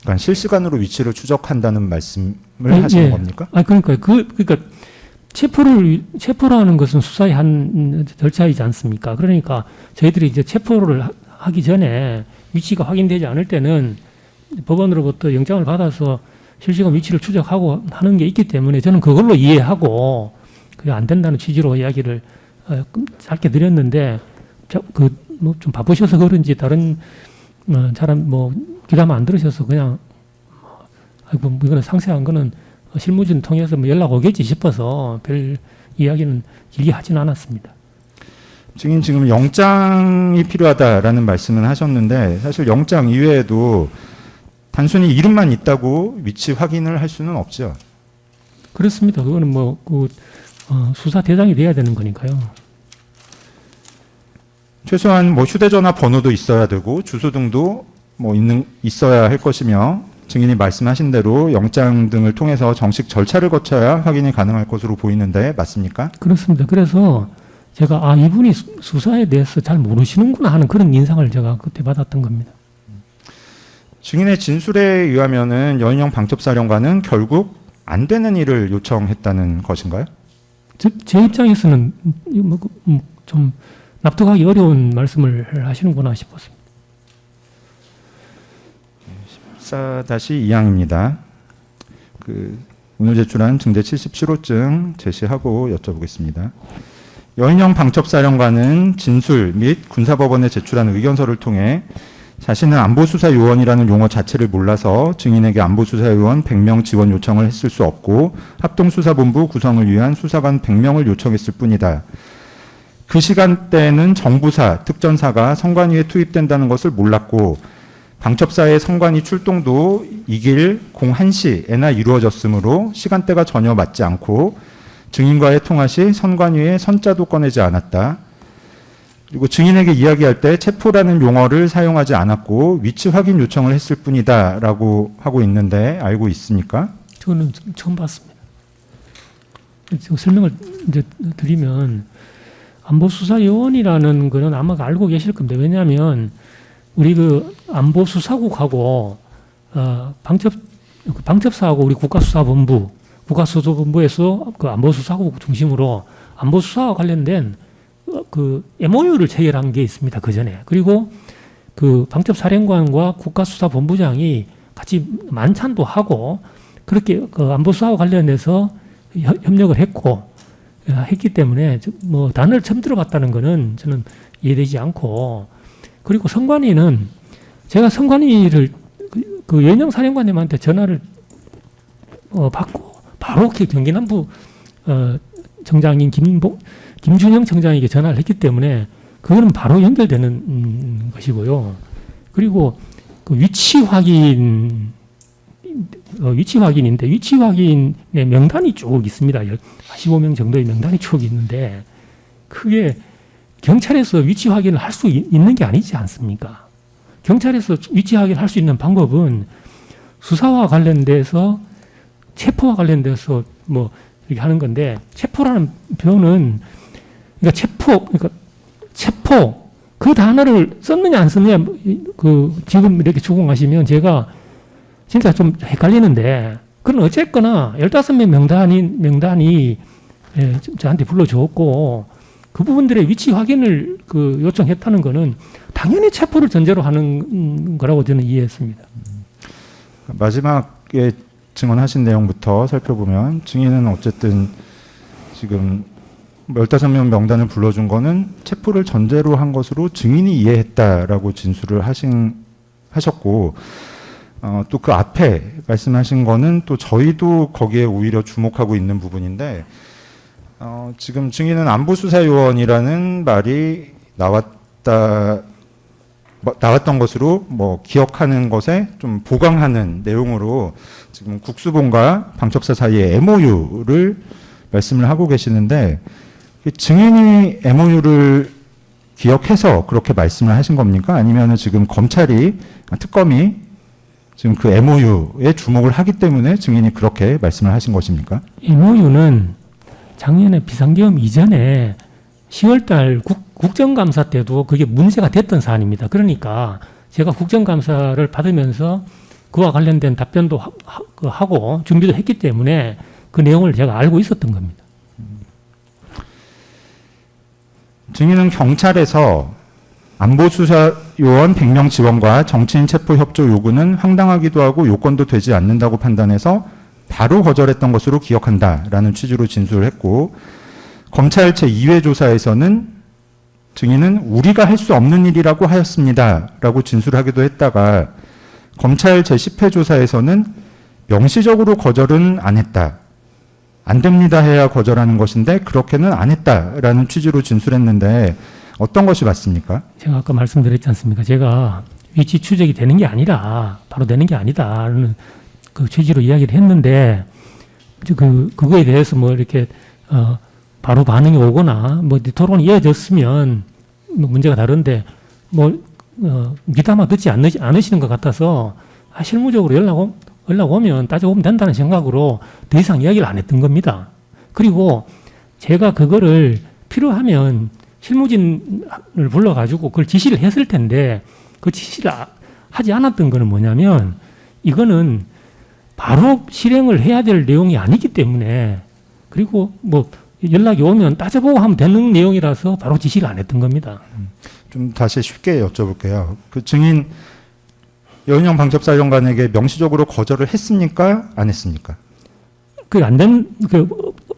그러니까 실시간으로 위치를 추적한다는 말씀을 하시는 겁니까? 그러니까 체포라는 것은 수사의 한 절차이지 않습니까? 그러니까 저희들이 이제 체포를 하기 전에 위치가 확인되지 않을 때는 법원으로부터 영장을 받아서 실시간 위치를 추적하고 하는 게 있기 때문에 저는 그걸로 이해하고 그게 안 된다는 취지로 이야기를 짧게 드렸는데 뭐 좀 바쁘셔서 그런지 다른 사람 뭐 귀담아 안 들으셔서 그냥 아이고 뭐 이거는 상세한 거는 실무진 통해서 뭐 연락 오겠지 싶어서 별 이야기는 길게 하진 않았습니다. 증인 지금 영장이 필요하다라는 말씀은 하셨는데 사실 영장 이외에도 단순히 이름만 있다고 위치 확인을 할 수는 없죠. 그렇습니다. 그거는 뭐 수사 대상이 돼야 되는 거니까요. 최소한 뭐 휴대전화 번호도 있어야 되고 주소 등도 뭐 있어야 할 것이며 증인이 말씀하신 대로 영장 등을 통해서 정식 절차를 거쳐야 확인이 가능할 것으로 보이는데 맞습니까? 그렇습니다. 그래서 제가 이분이 수사에 대해서 잘 모르시는구나 하는 그런 인상을 제가 그때 받았던 겁니다. 증인의 진술에 의하면은 여인영 방첩사령관은 결국 안 되는 일을 요청했다는 것인가요? 제 입장에서는 좀 납득하기 어려운 말씀을 하시는구나 싶었습니다. 14-2항입니다. 오늘 제출한 증대 77호증 제시하고 여쭤보겠습니다. 여인영 방첩사령관은 진술 및 군사법원에 제출한 의견서를 통해 자신은 안보수사요원이라는 용어 자체를 몰라서 증인에게 안보수사요원 100명 지원 요청을 했을 수 없고 합동수사본부 구성을 위한 수사관 100명을 요청했을 뿐이다. 그 시간대에는 정부사, 특전사가 선관위에 투입된다는 것을 몰랐고 방첩사의 선관위 출동도 이길 01시에나 이루어졌으므로 시간대가 전혀 맞지 않고 증인과의 통화 시 선관위에 선자도 꺼내지 않았다. 그리고 증인에게 이야기할 때 체포라는 용어를 사용하지 않았고 위치 확인 요청을 했을 뿐이다 라고 하고 있는데 알고 있습니까? 저는 처음 봤습니다. 지금 설명을 이제 드리면 안보수사요원이라는 거는 아마 알고 계실 겁니다. 왜냐하면 우리 안보수사국하고 방첩사하고 우리 국가수사본부에서 안보수사국 중심으로 안보수사와 관련된 MOU를 체결한 게 있습니다. 그 전에. 그리고 방첩사령관과 국가수사본부장이 같이 만찬도 하고 그렇게 안보수사와 관련해서 협력을 했기 때문에 뭐 단어를 처음 들어봤다는 거는 저는 이해되지 않고 그리고 선관위는 제가 선관위를 여인영 사령관님한테 전화를 받고 바로 경기남부 정장인 김준영 청장에게 전화를 했기 때문에 그거는 바로 연결되는 것이고요. 그리고 위치 확인인데 위치 확인의 명단이 쭉 있습니다. 15명 정도의 명단이 쭉 있는데 그게 경찰에서 위치 확인을 할 수 있는 게 아니지 않습니까? 경찰에서 위치 확인을 할 수 있는 방법은 수사와 관련돼서 체포와 관련돼서 뭐 이렇게 하는 건데 체포라는 표현은 그러니까 체포 그 단어를 썼느냐 안 썼느냐 지금 이렇게 추궁하시면 제가 진짜 좀 헷갈리는데 그건 어쨌거나 15명 명단이 저한테 불러줬고 그 부분들의 위치 확인을 요청했다는 거는 당연히 체포를 전제로 하는 거라고 저는 이해했습니다. 마지막에 증언하신 내용부터 살펴보면 증인은 어쨌든 지금 15명 명단을 불러준 거는 체포를 전제로 한 것으로 증인이 이해했다라고 진술을 하셨고 또 그 앞에 말씀하신 거는 또 저희도 거기에 오히려 주목하고 있는 부분인데 지금 증인은 안보수사요원이라는 말이 나왔던 것으로 뭐 기억하는 것에 좀 보강하는 내용으로 지금 국수본과 방첩사 사이의 MOU를 말씀을 하고 계시는데 증인이 MOU를 기억해서 그렇게 말씀을 하신 겁니까? 아니면 지금 특검이 지금 그 MOU에 주목을 하기 때문에 증인이 그렇게 말씀을 하신 것입니까? MOU는 작년에 비상계엄 이전에 10월달 국정감사 때도 그게 문제가 됐던 사안입니다. 그러니까 제가 국정감사를 받으면서 그와 관련된 답변도 하고 준비도 했기 때문에 그 내용을 제가 알고 있었던 겁니다. 증인은 경찰에서 안보수사요원 100명 지원과 정치인 체포 협조 요구는 황당하기도 하고 요건도 되지 않는다고 판단해서 바로 거절했던 것으로 기억한다라는 취지로 진술을 했고 검찰 제2회 조사에서는 증인은 우리가 할 수 없는 일이라고 하였습니다라고 진술하기도 했다가 검찰 제10회 조사에서는 명시적으로 거절은 안 했다. 안 됩니다 해야 거절하는 것인데 그렇게는 안 했다라는 취지로 진술했는데 어떤 것이 맞습니까? 제가 아까 말씀드렸지 않습니까? 제가 위치 추적이 되는 게 아니라 바로 되는 게 아니다라는 그 취지로 이야기를 했는데 그거에 대해서 뭐 이렇게 바로 반응이 오거나 뭐 토론이 이어졌으면 뭐 문제가 다른데 뭐 미담아 듣지 않으시는 것 같아서 실무적으로 연락 오면 따져보면 된다는 생각으로 더 이상 이야기를 안 했던 겁니다. 그리고 제가 그거를 필요하면 실무진을 불러가지고 그걸 지시를 했을 텐데 그 지시를 하지 않았던 거는 뭐냐면 이거는 바로 실행을 해야 될 내용이 아니기 때문에 그리고 뭐 연락이 오면 따져보고 하면 되는 내용이라서 바로 지시를 안 했던 겁니다. 좀 다시 쉽게 여쭤볼게요. 그 증인 여인영 방첩사령관에게 명시적으로 거절을 했습니까? 안 했습니까?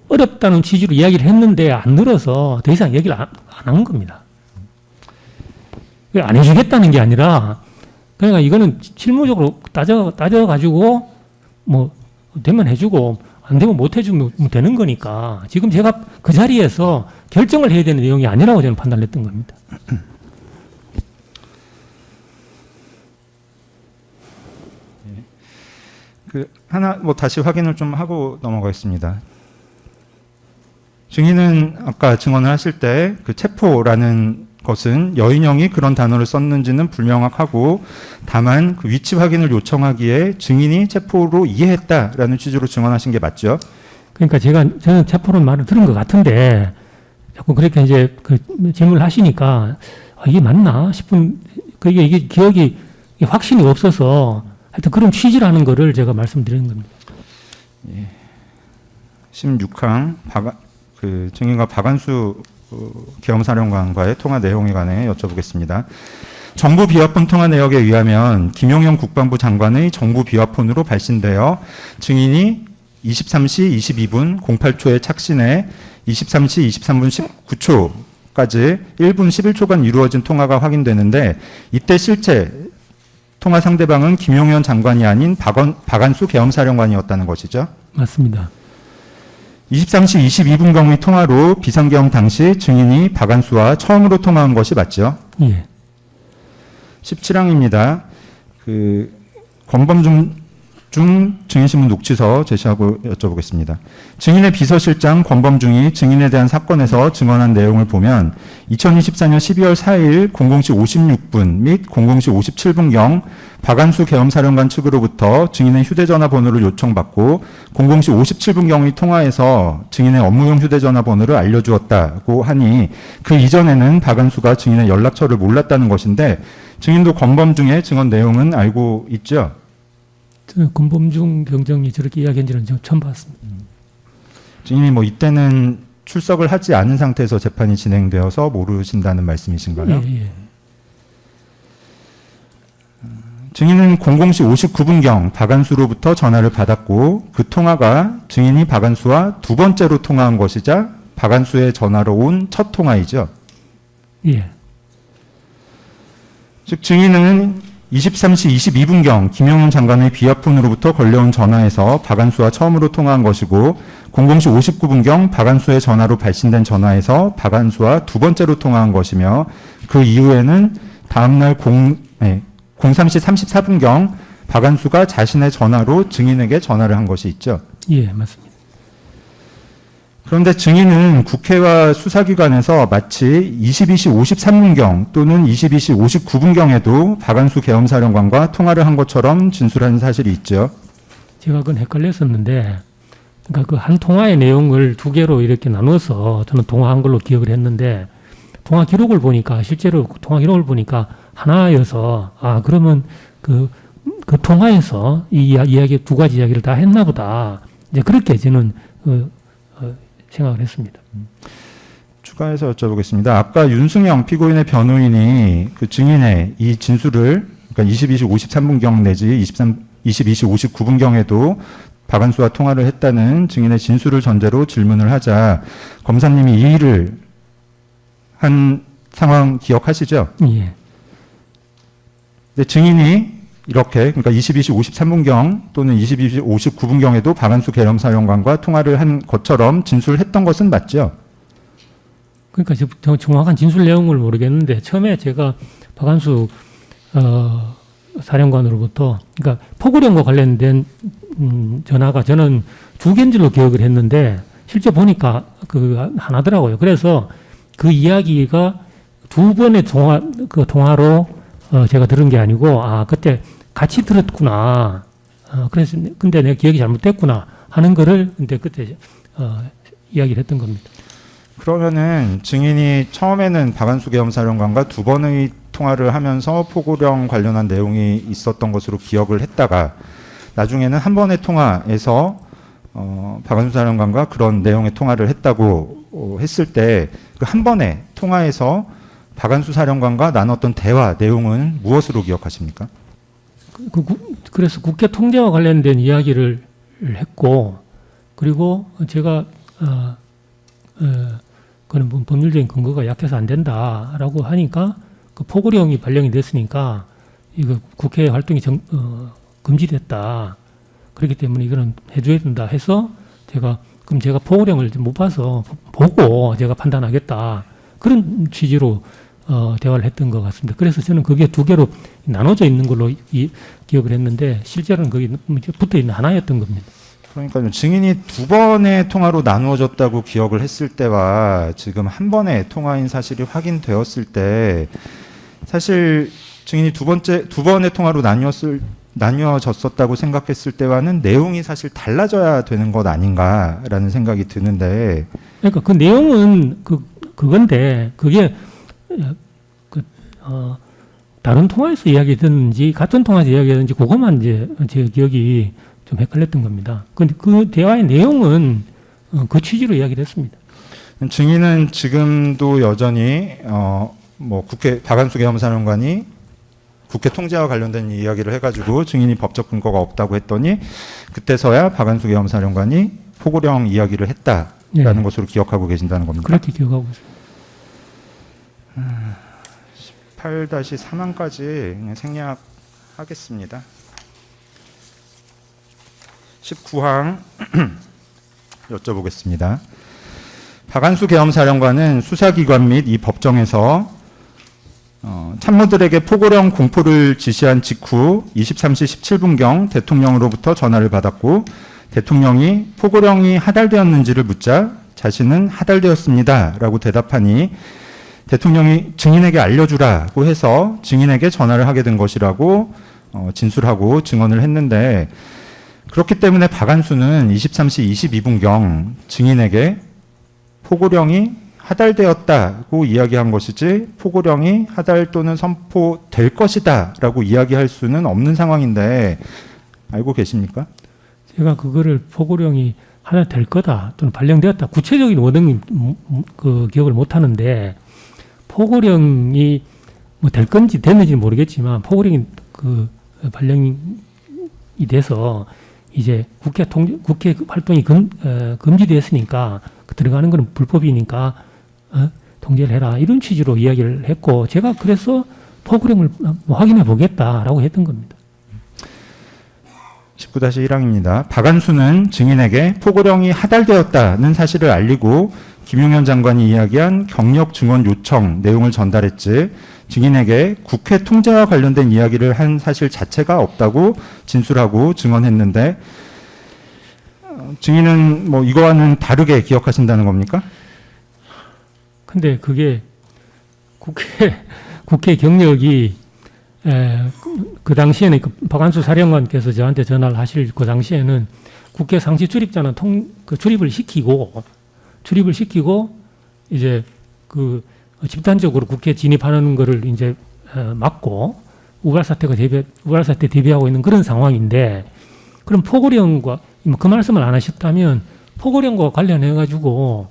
어렵다는 취지로 이야기를 했는데 안 늘어서 더 이상 얘기를 안 한 겁니다. 안 해주겠다는 게 아니라 그러니까 이거는 실무적으로 따져가지고 뭐 되면 해주고 안 되면 못 해주면 되는 거니까 지금 제가 그 자리에서 결정을 해야 되는 내용이 아니라고 저는 판단을 했던 겁니다. 하나 뭐 다시 확인을 좀 하고 넘어가겠습니다. 증인은 아까 증언을 하실 때 그 체포라는 것은 여인영이 그런 단어를 썼는지는 불명확하고 다만 그 위치 확인을 요청하기에 증인이 체포로 이해했다라는 취지로 증언하신 게 맞죠? 그러니까 저는 체포는 말을 들은 것 같은데 자꾸 그렇게 이제 그 질문을 하시니까 이게 맞나 싶은 이게 기억이 확신이 없어서 하여튼 그런 취지라는 거를 제가 말씀드리는 겁니다. 16항 그 증인과 박완수 계엄사령관과의 통화 내용에 관해 여쭤보겠습니다. 정부 비화폰 통화 내역에 의하면 김용현 국방부 장관의 정부 비화폰으로 발신되어 증인이 23시 22분 08초에 착신해 23시 23분 19초까지 1분 11초간 이루어진 통화가 확인되는데 이때 실제 통화 상대방은 김용현 장관이 아닌 박완수 계엄사령관이었다는 것이죠? 맞습니다. 23시 22분경의 통화로 비상계엄 당시 증인이 박완수와 처음으로 통화한 것이 맞죠? 예. 17항입니다. 그 권범중 증인신문 녹취서 제시하고 여쭤보겠습니다. 증인의 비서실장 권범중이 증인에 대한 사건에서 증언한 내용을 보면 2024년 12월 4일 00시 56분 및 00시 57분경 박완수 계엄사령관 측으로부터 증인의 휴대전화 번호를 요청받고 00시 57분경의 통화에서 증인의 업무용 휴대전화 번호를 알려주었다고 하니 그 이전에는 박완수가 증인의 연락처를 몰랐다는 것인데 증인도 권범중의 증언 내용은 알고 있죠? 저는 권범중 경정이 저렇게 이야기한지는 처음 봤습니다. 증인이 뭐 이때는 출석을 하지 않은 상태에서 재판이 진행되어서 모르신다는 말씀이신가요? 예. 증인은 00시 59분경 박완수로부터 전화를 받았고 그 통화가 증인이 박완수와 두 번째로 통화한 것이자 박완수의 전화로 온 첫 통화이죠. 예. 즉 증인은 23시 22분경 김용현 장관의 비화폰으로부터 걸려온 전화에서 박완수와 처음으로 통화한 것이고 00시 59분경 박완수의 전화로 발신된 전화에서 박완수와 두 번째로 통화한 것이며 그 이후에는 다음날 03시 34분경 박완수가 자신의 전화로 증인에게 전화를 한 것이 있죠. 예, 맞습니다. 그런데 증인은 국회와 수사기관에서 마치 22시 53분경 또는 22시 59분경에도 박완수 계엄사령관과 통화를 한 것처럼 진술하는 사실이 있죠. 제가 그건 헷갈렸었는데, 그러니까 그 한 통화의 내용을 두 개로 이렇게 나눠서 저는 통화한 걸로 기억을 했는데, 통화 기록을 보니까, 실제로 통화 기록을 보니까 하나여서, 그러면 그 통화에서 이 이야기, 두 가지 이야기를 다 했나 보다. 이제 그렇게 저는 생각을 했습니다. 추가해서 여쭤보겠습니다. 아까 윤승영 피고인의 변호인이 그 증인의 이 진술을 그러니까 22시 53분경 내지 22시 59분경에도 박한수와 통화를 했다는 증인의 진술을 전제로 질문을 하자 검사님이 이의를 한 상황 기억하시죠? 예. 근데 증인이 이렇게 그러니까 22시 53분경 또는 22시 59분경에도 박한수 계엄사령관과 통화를 한 것처럼 진술했던 것은 맞죠? 그러니까 정확한 진술 내용을 모르겠는데 처음에 제가 박한수 사령관으로부터 그러니까 포고령과 관련된 전화가 저는 두 개인 줄로 기억을 했는데 실제 보니까 그 하나더라고요. 그래서 그 이야기가 두 번의 통화로 제가 들은 게 아니고 그때 같이 들었구나. 그래서 근데 내가 기억이 잘못됐구나 하는 거를 근데 그때 이야기를 했던 겁니다. 그러면은 증인이 처음에는 박한수 계엄사령관과 두 번의 통화를 하면서 포고령 관련한 내용이 있었던 것으로 기억을 했다가 나중에는 한 번의 통화에서 박한수 사령관과 그런 내용의 통화를 했다고 했을 때 그 한 번의 통화에서 박한수 사령관과 나눴던 대화 내용은 무엇으로 기억하십니까? 그래서 국회 통제와 관련된 이야기를 했고 그리고 제가 그건 뭐 법률적인 근거가 약해서 안 된다라고 하니까 그 포고령이 발령이 됐으니까 이거 국회 활동이 금지됐다. 그렇기 때문에 이거는 해줘야 된다 해서 그럼 제가 포고령을 못 봐서 보고 제가 판단하겠다. 그런 취지로 대화를 했던 것 같습니다. 그래서 저는 그게 두 개로 나눠져 있는 걸로 기억을 했는데 실제로는 거기 붙어 있는 하나였던 겁니다. 그러니까 증인이 두 번의 통화로 나누어졌다고 기억을 했을 때와 지금 한 번의 통화인 사실이 확인되었을 때 사실 증인이 두 번의 통화로 나뉘어졌었다고 생각했을 때와는 내용이 사실 달라져야 되는 것 아닌가라는 생각이 드는데 그러니까 그 내용은 그건데 그게 다른 통화에서 이야기했는지 같은 통화에서 이야기했는지 그것만 이제 제 기억이 좀 헷갈렸던 겁니다. 근데 그 대화의 내용은 그 취지로 이야기를 했습니다. 증인은 지금도 여전히 뭐 박한수 계엄사령관이 국회 통제와 관련된 이야기를 해가지고 증인이 법적 근거가 없다고 했더니 그때서야 박한수 계엄사령관이 포고령 이야기를 했다라는 것으로 기억하고 계신다는 겁니다. 그렇게 기억하고 있습니다. 18-3항까지 생략하겠습니다. 19항 여쭤보겠습니다. 박한수 계엄사령관은 수사기관 및 이 법정에서 참모들에게 포고령 공포를 지시한 직후 23시 17분경 대통령으로부터 전화를 받았고 대통령이 포고령이 하달되었는지를 묻자 자신은 하달되었습니다 라고 대답하니 대통령이 증인에게 알려주라고 해서 증인에게 전화를 하게 된 것이라고 진술하고 증언을 했는데 그렇기 때문에 박한수는 23시 22분경 증인에게 포고령이 하달되었다고 이야기한 것이지 포고령이 하달 또는 선포될 것이다 라고 이야기할 수는 없는 상황인데 알고 계십니까? 제가 그거를 포고령이 하달될 거다 또는 발령되었다 구체적인 워딩 그 기억을 못 하는데 포고령이 뭐 될 건지 됐는지는 모르겠지만 포고령이 그 발령이 돼서 이제 국회 활동이 금지됐으니까 들어가는 것은 불법이니까 통제를 해라 이런 취지로 이야기를 했고 제가 그래서 포고령을 확인해 보겠다라고 했던 겁니다. 19-1항입니다. 박한수는 증인에게 포고령이 하달되었다는 사실을 알리고 김용현 장관이 이야기한 경력 증언 요청 내용을 전달했지 증인에게 국회 통제와 관련된 이야기를 한 사실 자체가 없다고 진술하고 증언했는데 증인은 뭐 이거와는 다르게 기억하신다는 겁니까? 근데 그게 국회 경력이 그 당시에는 박한수 사령관께서 저한테 전화를 하실 그 당시에는 국회 상시 출입자는 출입을 시키고 이제 그 집단적으로 국회 진입하는 거를 이제 막고 우발 사태 대비하고 있는 그런 상황인데 그럼 포고령과 그 말씀을 안 하셨다면 포고령과 관련해 가지고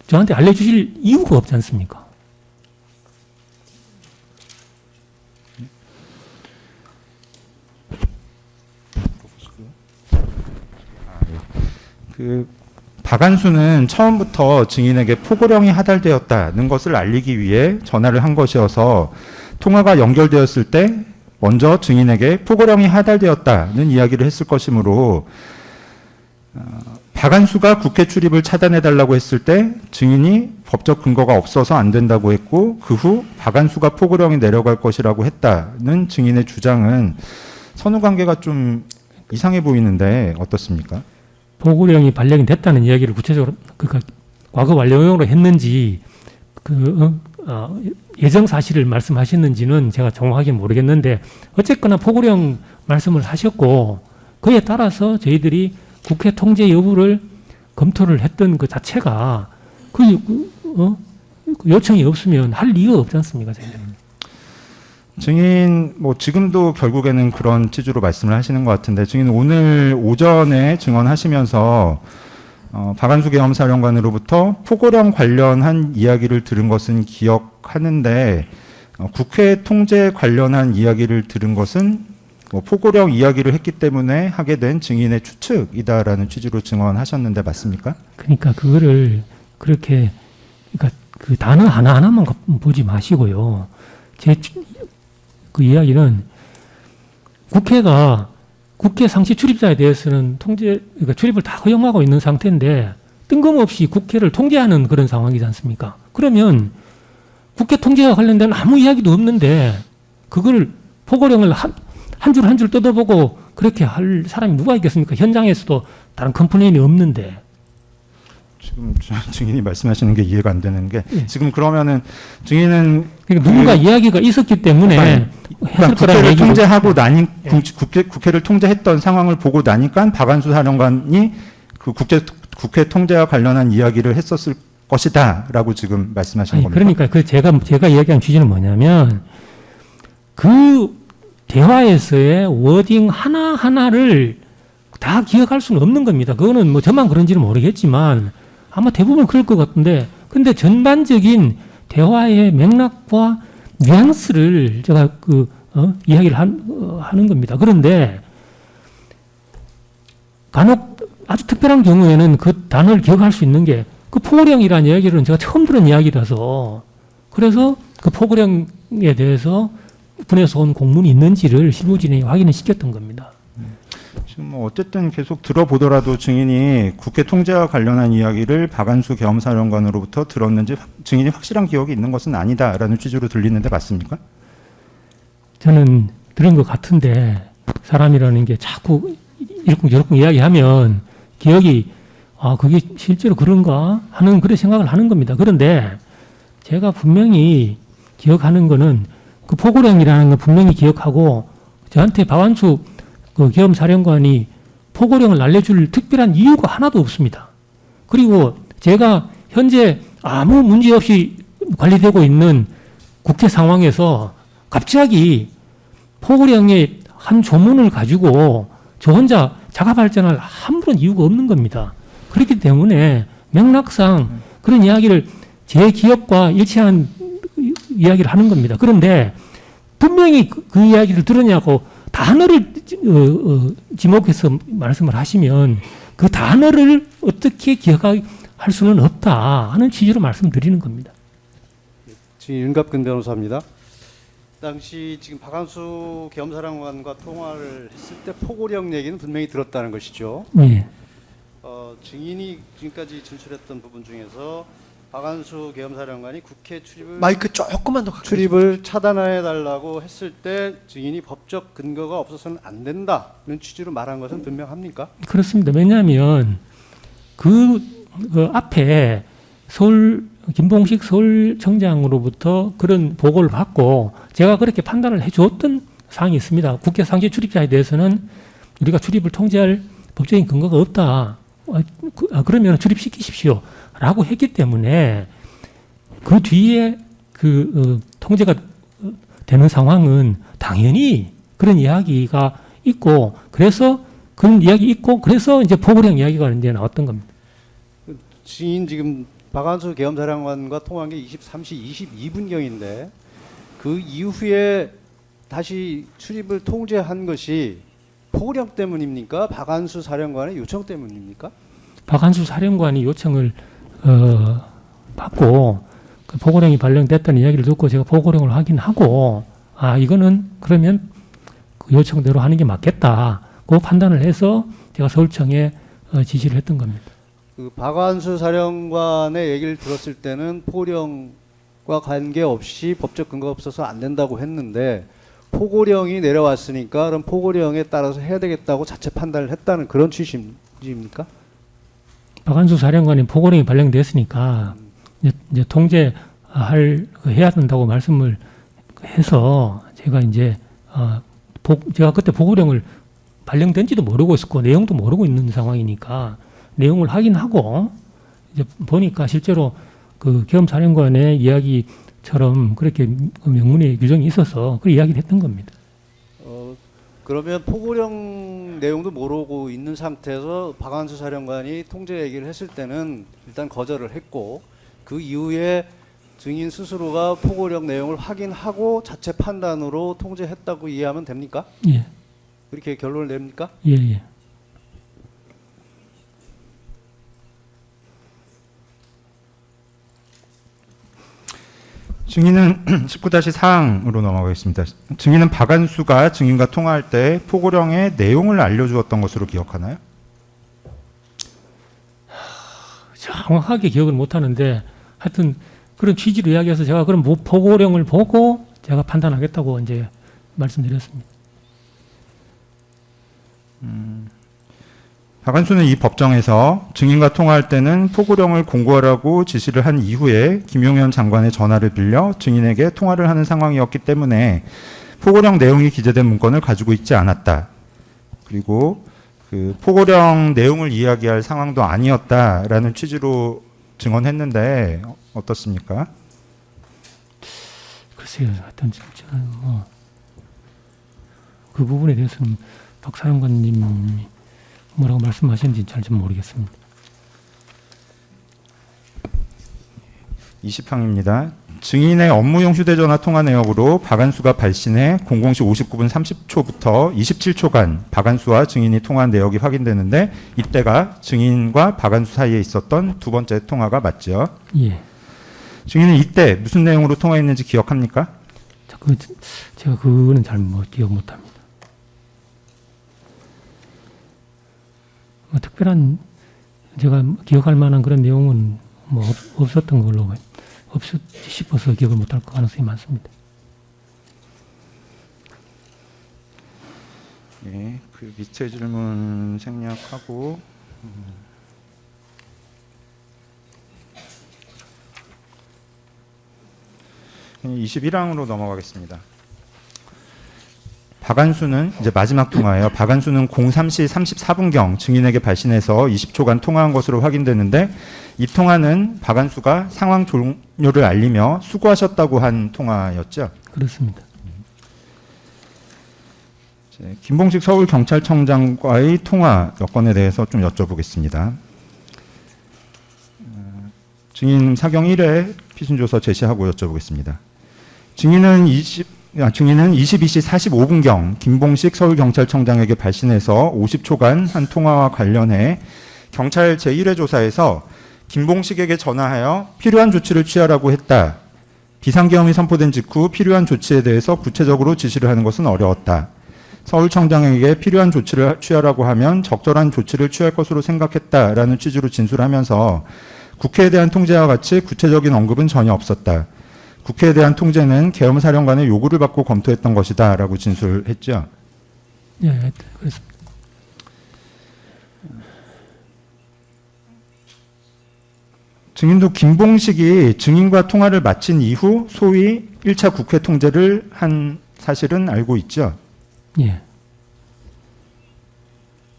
저한테 알려주실 이유가 없지 않습니까? 그 박안수는 처음부터 증인에게 포고령이 하달되었다는 것을 알리기 위해 전화를 한 것이어서 통화가 연결되었을 때 먼저 증인에게 포고령이 하달되었다는 이야기를 했을 것이므로 박안수가 국회 출입을 차단해달라고 했을 때 증인이 법적 근거가 없어서 안 된다고 했고 그 후 박안수가 포고령이 내려갈 것이라고 했다는 증인의 주장은 선후관계가 좀 이상해 보이는데 어떻습니까? 포고령이 발령이 됐다는 이야기를 구체적으로 그러니까 과거 완료형으로 했는지 예정 사실을 말씀하셨는지는 제가 정확하게 모르겠는데 어쨌거나 포고령 말씀을 하셨고 그에 따라서 저희들이 국회 통제 여부를 검토를 했던 그 자체가 그 요청이 없으면 할 이유가 없지 않습니까, 저희는. 증인 뭐 지금도 결국에는 그런 취지로 말씀을 하시는 것 같은데 증인 오늘 오전에 증언하시면서 박안수 계엄사령관으로부터 포고령 관련한 이야기를 들은 것은 기억하는데 국회 통제 관련한 이야기를 들은 것은 포고령 이야기를 했기 때문에 하게 된 증인의 추측이다라는 취지로 증언하셨는데 맞습니까? 그러니까 그거를 그렇게 그러니까 그 단어 하나하나만 보지 마시고요. 그 이야기는 국회가 국회 상시 출입자에 대해서는 그러니까 출입을 다 허용하고 있는 상태인데 뜬금없이 국회를 통제하는 그런 상황이지 않습니까? 그러면 국회 통제와 관련된 아무 이야기도 없는데 그걸 포고령을 한 줄 한 줄 뜯어보고 그렇게 할 사람이 누가 있겠습니까? 현장에서도 다른 컴플레인이 없는데. 지금 증인이 말씀하시는 게 이해가 안 되는 게 지금 그러면은 증인은 그러니까 누군가 이야기가 있었기 때문에 했을 거라는 국회를 얘기고. 통제하고 나니 국회를 통제했던 상황을 보고 나니까 박안수 사령관이 그 국회 통제와 관련한 이야기를 했었을 것이다라고 지금 말씀하시는 겁니다. 그러니까 그 제가 이야기한 취지는 뭐냐면 그 대화에서의 워딩 하나하나를 다 기억할 수는 없는 겁니다. 그거는 뭐 저만 그런지는 모르겠지만 아마 대부분 그럴 것 같은데 근데 전반적인 대화의 맥락과 뉘앙스를 제가 이야기를 하는 겁니다. 그런데 간혹 아주 특별한 경우에는 그 단어를 기억할 수 있는 게 그 포고령이라는 이야기는 제가 처음 들은 이야기라서 그래서 그 포고령에 대해서 군에서 온 공문이 있는지를 실무진이 확인을 시켰던 겁니다. 지금 뭐 어쨌든 계속 들어보더라도 증인이 국회 통제와 관련한 이야기를 박안수 계엄사령관으로부터 들었는지 증인이 확실한 기억이 있는 것은 아니다라는 취지로 들리는데 맞습니까? 저는 들은 것 같은데 사람이라는 게 자꾸 이렇게 이야기하면 기억이 그게 실제로 그런가 하는 그런 생각을 하는 겁니다. 그런데 제가 분명히 기억하는 거는 그 포고령이라는 걸 분명히 기억하고 저한테 박안수 그 계엄사령관이 포고령을 날려줄 특별한 이유가 하나도 없습니다. 그리고 제가 현재 아무 문제 없이 관리되고 있는 국회 상황에서 갑자기 포고령의 한 조문을 가지고 저 혼자 자가 발전할 아무런 이유가 없는 겁니다. 그렇기 때문에 맥락상 그런 이야기를 제 기억과 일치하는 이야기를 하는 겁니다. 그런데 분명히 그 이야기를 들었냐고 단어를 지목해서 말씀을 하시면 그 단어를 어떻게 기억할 수는 없다 하는 취지로 말씀드리는 겁니다. 지금 윤갑근 변호사입니다. 당시 지금 박안수 계엄사령관과 통화를 했을 때 포고령 얘기는 분명히 들었다는 것이죠. 네. 증인이 지금까지 진술했던 부분 중에서 박안수 계엄사령관이 국회 마이크 조금만 더 가까이 출입을 차단해 달라고 했을 때 증인이 법적 근거가 없어서는 안 된다는 취지로 말한 것은 분명합니까? 그렇습니다. 왜냐하면 그 앞에 김봉식 서울청장으로부터 그런 보고를 받고 제가 그렇게 판단을 해주었던 사항이 있습니다. 국회 상시 출입자에 대해서는 우리가 출입을 통제할 법적인 근거가 없다. 그러면 출입시키십시오. 라고 했기 때문에 그 뒤에 통제가 되는 상황은 당연히 그런 이야기가 있고 그래서 그런 이야기 있고 그래서 이제 포고령 이야기가 이제 나왔던 겁니다. 증인 지금 박안수 계엄사령관과 통화한 게 23시 22분경인데 그 이후에 다시 출입을 통제한 것이 포고령 때문입니까? 박안수 사령관의 요청 때문입니까? 박한수 사령관이 요청을 받고 그 포고령이 발령됐다는 이야기를 듣고 제가 포고령을 확인하고 이거는 그러면 그 요청대로 하는 게 맞겠다. 그 판단을 해서 제가 서울청에 지시를 했던 겁니다. 그 박완수 사령관의 얘기를 들었을 때는 포고령과 관계없이 법적 근거가 없어서 안 된다고 했는데 포고령이 내려왔으니까 그럼 포고령에 따라서 해야 되겠다고 자체 판단을 했다는 그런 취지입니까? 박한수 사령관이 포고령이 발령됐으니까 이제 해야 된다고 말씀을 해서 제가 이제 제가 그때 포고령을 발령된지도 모르고 있었고 내용도 모르고 있는 상황이니까 내용을 확인하고 이제 보니까 실제로 그 계엄사령관의 이야기처럼 그렇게 명문의 규정이 있어서 그 이야기를 했던 겁니다. 그러면 포고령 내용도 모르고 있는 상태에서 박완수 사령관이 통제 얘기를 했을 때는 일단 거절을 했고 그 이후에 증인 스스로가 포고령 내용을 확인하고 자체 판단으로 통제했다고 이해하면 됩니까? 예. 그렇게 결론을 냅니까? 예, 예. 증인은 19-4항으로 넘어가겠습니다. 증인은 박한수가 증인과 통화할 때 포고령의 내용을 알려주었던 것으로 기억하나요? 정확하게 기억을 못하는데 하여튼 그런 취지로 이야기해서 제가 그럼 포고령을 보고 제가 판단하겠다고 이제 말씀드렸습니다. 박한수는 이 법정에서 증인과 통화할 때는 포고령을 공고하라고 지시를 한 이후에 김용현 장관의 전화를 빌려 증인에게 통화를 하는 상황이었기 때문에 포고령 내용이 기재된 문건을 가지고 있지 않았다. 그리고 그 포고령 내용을 이야기할 상황도 아니었다라는 취지로 증언했는데 어떻습니까? 글쎄요, 하여튼 저는 그 부분에 대해서는 박 사령관님이 뭐라고 말씀하셨는지 잘 좀 모르겠습니다. 20항입니다. 증인의 업무용 휴대전화 통화 내역으로 박한수가 발신해 00시 59분 30초부터 27초간 박한수와 증인이 통화한 내역이 확인되는데 이때가 증인과 박한수 사이에 있었던 두 번째 통화가 맞죠? 예. 증인은 이때 무슨 내용으로 통화했는지 기억합니까? 제가 그거는 잘 기억 못합니다. 특별한 제가 기억할 만한 그런 내용은 없었던 걸로 없었지 싶어서 기억을 못할 가능성이 많습니다. 예, 그 밑에 질문 생략하고 21항으로 넘어가겠습니다. 박한수는 이제 마지막 통화예요. 박한수는 03시 34분경 증인에게 발신해서 20초간 통화한 것으로 확인되는데 이 통화는 박한수가 상황 종료를 알리며 수고하셨다고 한 통화였죠. 그렇습니다. 김봉식 서울경찰청장과의 통화 여건에 대해서 좀 여쭤보겠습니다. 증인 사경 1회 피신조서 제시하고 여쭤보겠습니다. 증인은 22시 45분경 김봉식 서울경찰청장에게 발신해서 50초간 한 통화와 관련해 경찰 제1회 조사에서 김봉식에게 전화하여 필요한 조치를 취하라고 했다. 비상계엄이 선포된 직후 필요한 조치에 대해서 구체적으로 지시를 하는 것은 어려웠다. 서울청장에게 필요한 조치를 취하라고 하면 적절한 조치를 취할 것으로 생각했다라는 취지로 진술하면서 국회에 대한 통제와 같이 구체적인 언급은 전혀 없었다. 국회에 대한 통제는 계엄사령관의 요구를 받고 검토했던 것이다 라고 진술했죠. 예, 그렇습니다. 증인도 김봉식이 증인과 통화를 마친 이후 소위 1차 국회 통제를 한 사실은 알고 있죠. 예.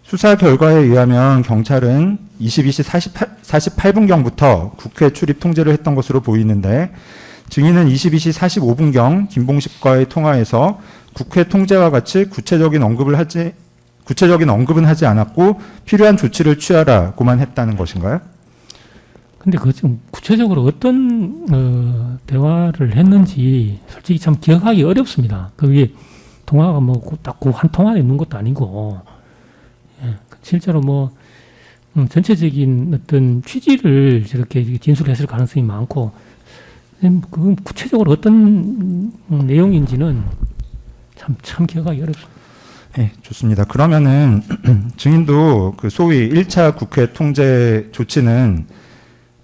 수사 결과에 의하면 경찰은 22시 48분경부터 국회 출입 통제를 했던 것으로 보이는데 증인은 22시 45분경 김봉식과의 통화에서 국회 통제와 같이 구체적인 언급은 하지 않았고 필요한 조치를 취하라고만 했다는 것인가요? 근데 그 지금 구체적으로 어떤 대화를 했는지 솔직히 참 기억하기 어렵습니다. 그게 통화가 딱 한 통화에 있는 것도 아니고, 예, 실제로 전체적인 어떤 취지를 저렇게 진술했을 가능성이 많고, 그 구체적으로 어떤 내용인지는 참 기억하기 어렵습니다. 네, 좋습니다. 그러면은 증인도 그 소위 1차 국회 통제 조치는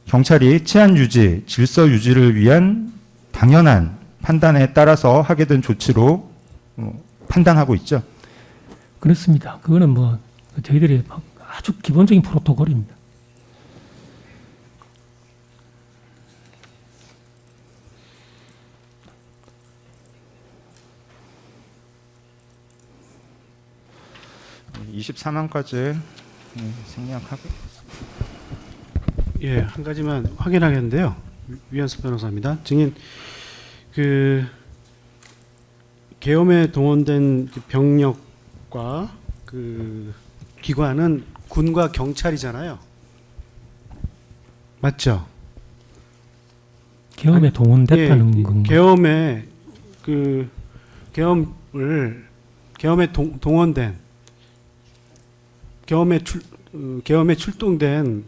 경찰이 치안 유지, 질서 유지를 위한 당연한 판단에 따라서 하게 된 조치로 판단하고 있죠. 그렇습니다. 그거는 뭐 저희들이 아주 기본적인 프로토콜입니다. 네, 24만까지 생략하고. 예, 한 가지만 확인하겠는데요. 위안수 변호사입니다. 증인, 그 계엄에 동원된 그 병력과 그 기관은 군과 경찰이잖아요. 맞죠? 계엄에 동원됐다는 예, 건가요? 계엄에 그 계엄에 동원된 계엄에 출동된